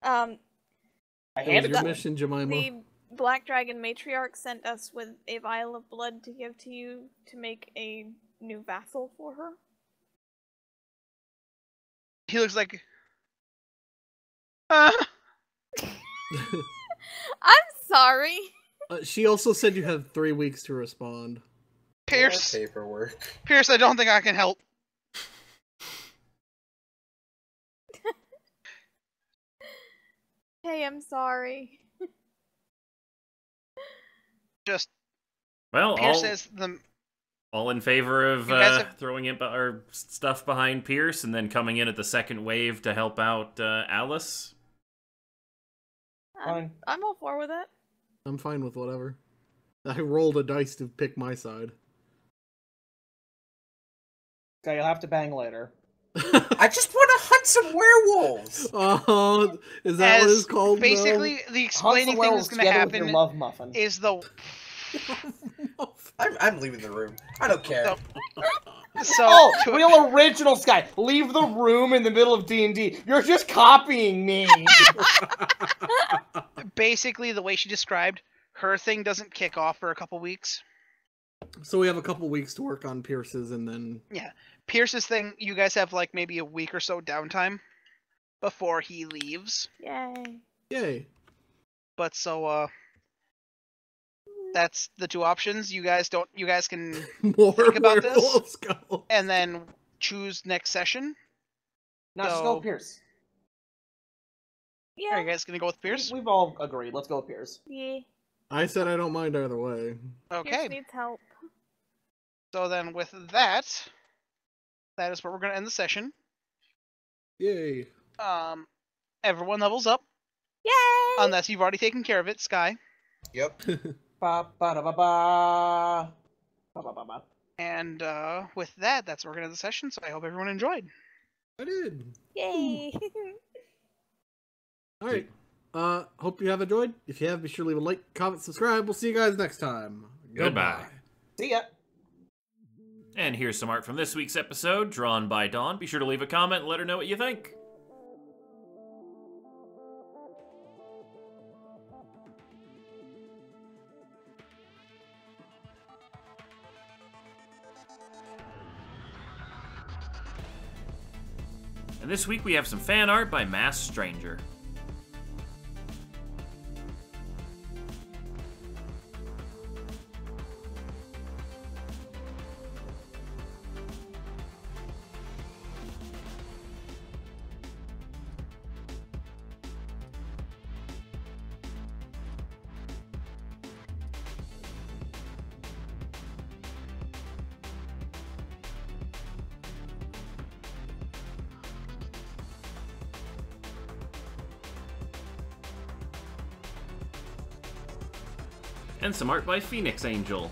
I handed your mission, Jemima. The Black Dragon Matriarch sent us with a vial of blood to give to you to make a new vassal for her. He looks like... I'm sorry. She also said you have 3 weeks to respond. Pierce. More paperwork. Pierce, I don't think I can help. Hey, I'm sorry. Just... Well, Pierce says all in favor of throwing our stuff behind Pierce and then coming in at the second wave to help out Alice? Fine. I'm all for with it. I'm fine with whatever. I rolled a dice to pick my side. Okay, you'll have to bang later. I just want to hunt some werewolves! Oh, is that what it's called? Basically, the explaining thing that's going to happen love muffin. is the... I'm leaving the room. I don't care. So real original, Sky. Leave the room in the middle of D&D. You're just copying me. Basically, the way she described, her thing doesn't kick off for a couple weeks. So we have a couple weeks to work on Pierce's, and then... Yeah. Pierce's thing, you guys have like maybe a week or so downtime before he leaves. Yay. Yay. But so, that's the two options. You guys can think about this and then choose next session. Just go Pierce. Yeah. Are you guys gonna go with Pierce? We've all agreed. Let's go with Pierce. Yeah. I said I don't mind either way. Okay. Pierce needs help. So then, with that, that is where we're gonna end the session. Yay. Everyone levels up. Yay! Unless you've already taken care of it, Sky. Yep. Ba ba da ba ba. Ba ba ba ba. And with that, that's where we're gonna end the session. So I hope everyone enjoyed. I did. Yay! Alright. Hope you have enjoyed. If you have, be sure to leave a like, comment, subscribe. We'll see you guys next time. Goodbye. See ya. And here's some art from this week's episode, drawn by Dawn. Be sure to leave a comment and let her know what you think. And this week we have some fan art by Mass Stranger. And some art by Phoenix Angel.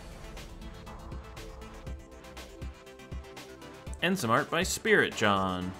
And some art by Spirit John.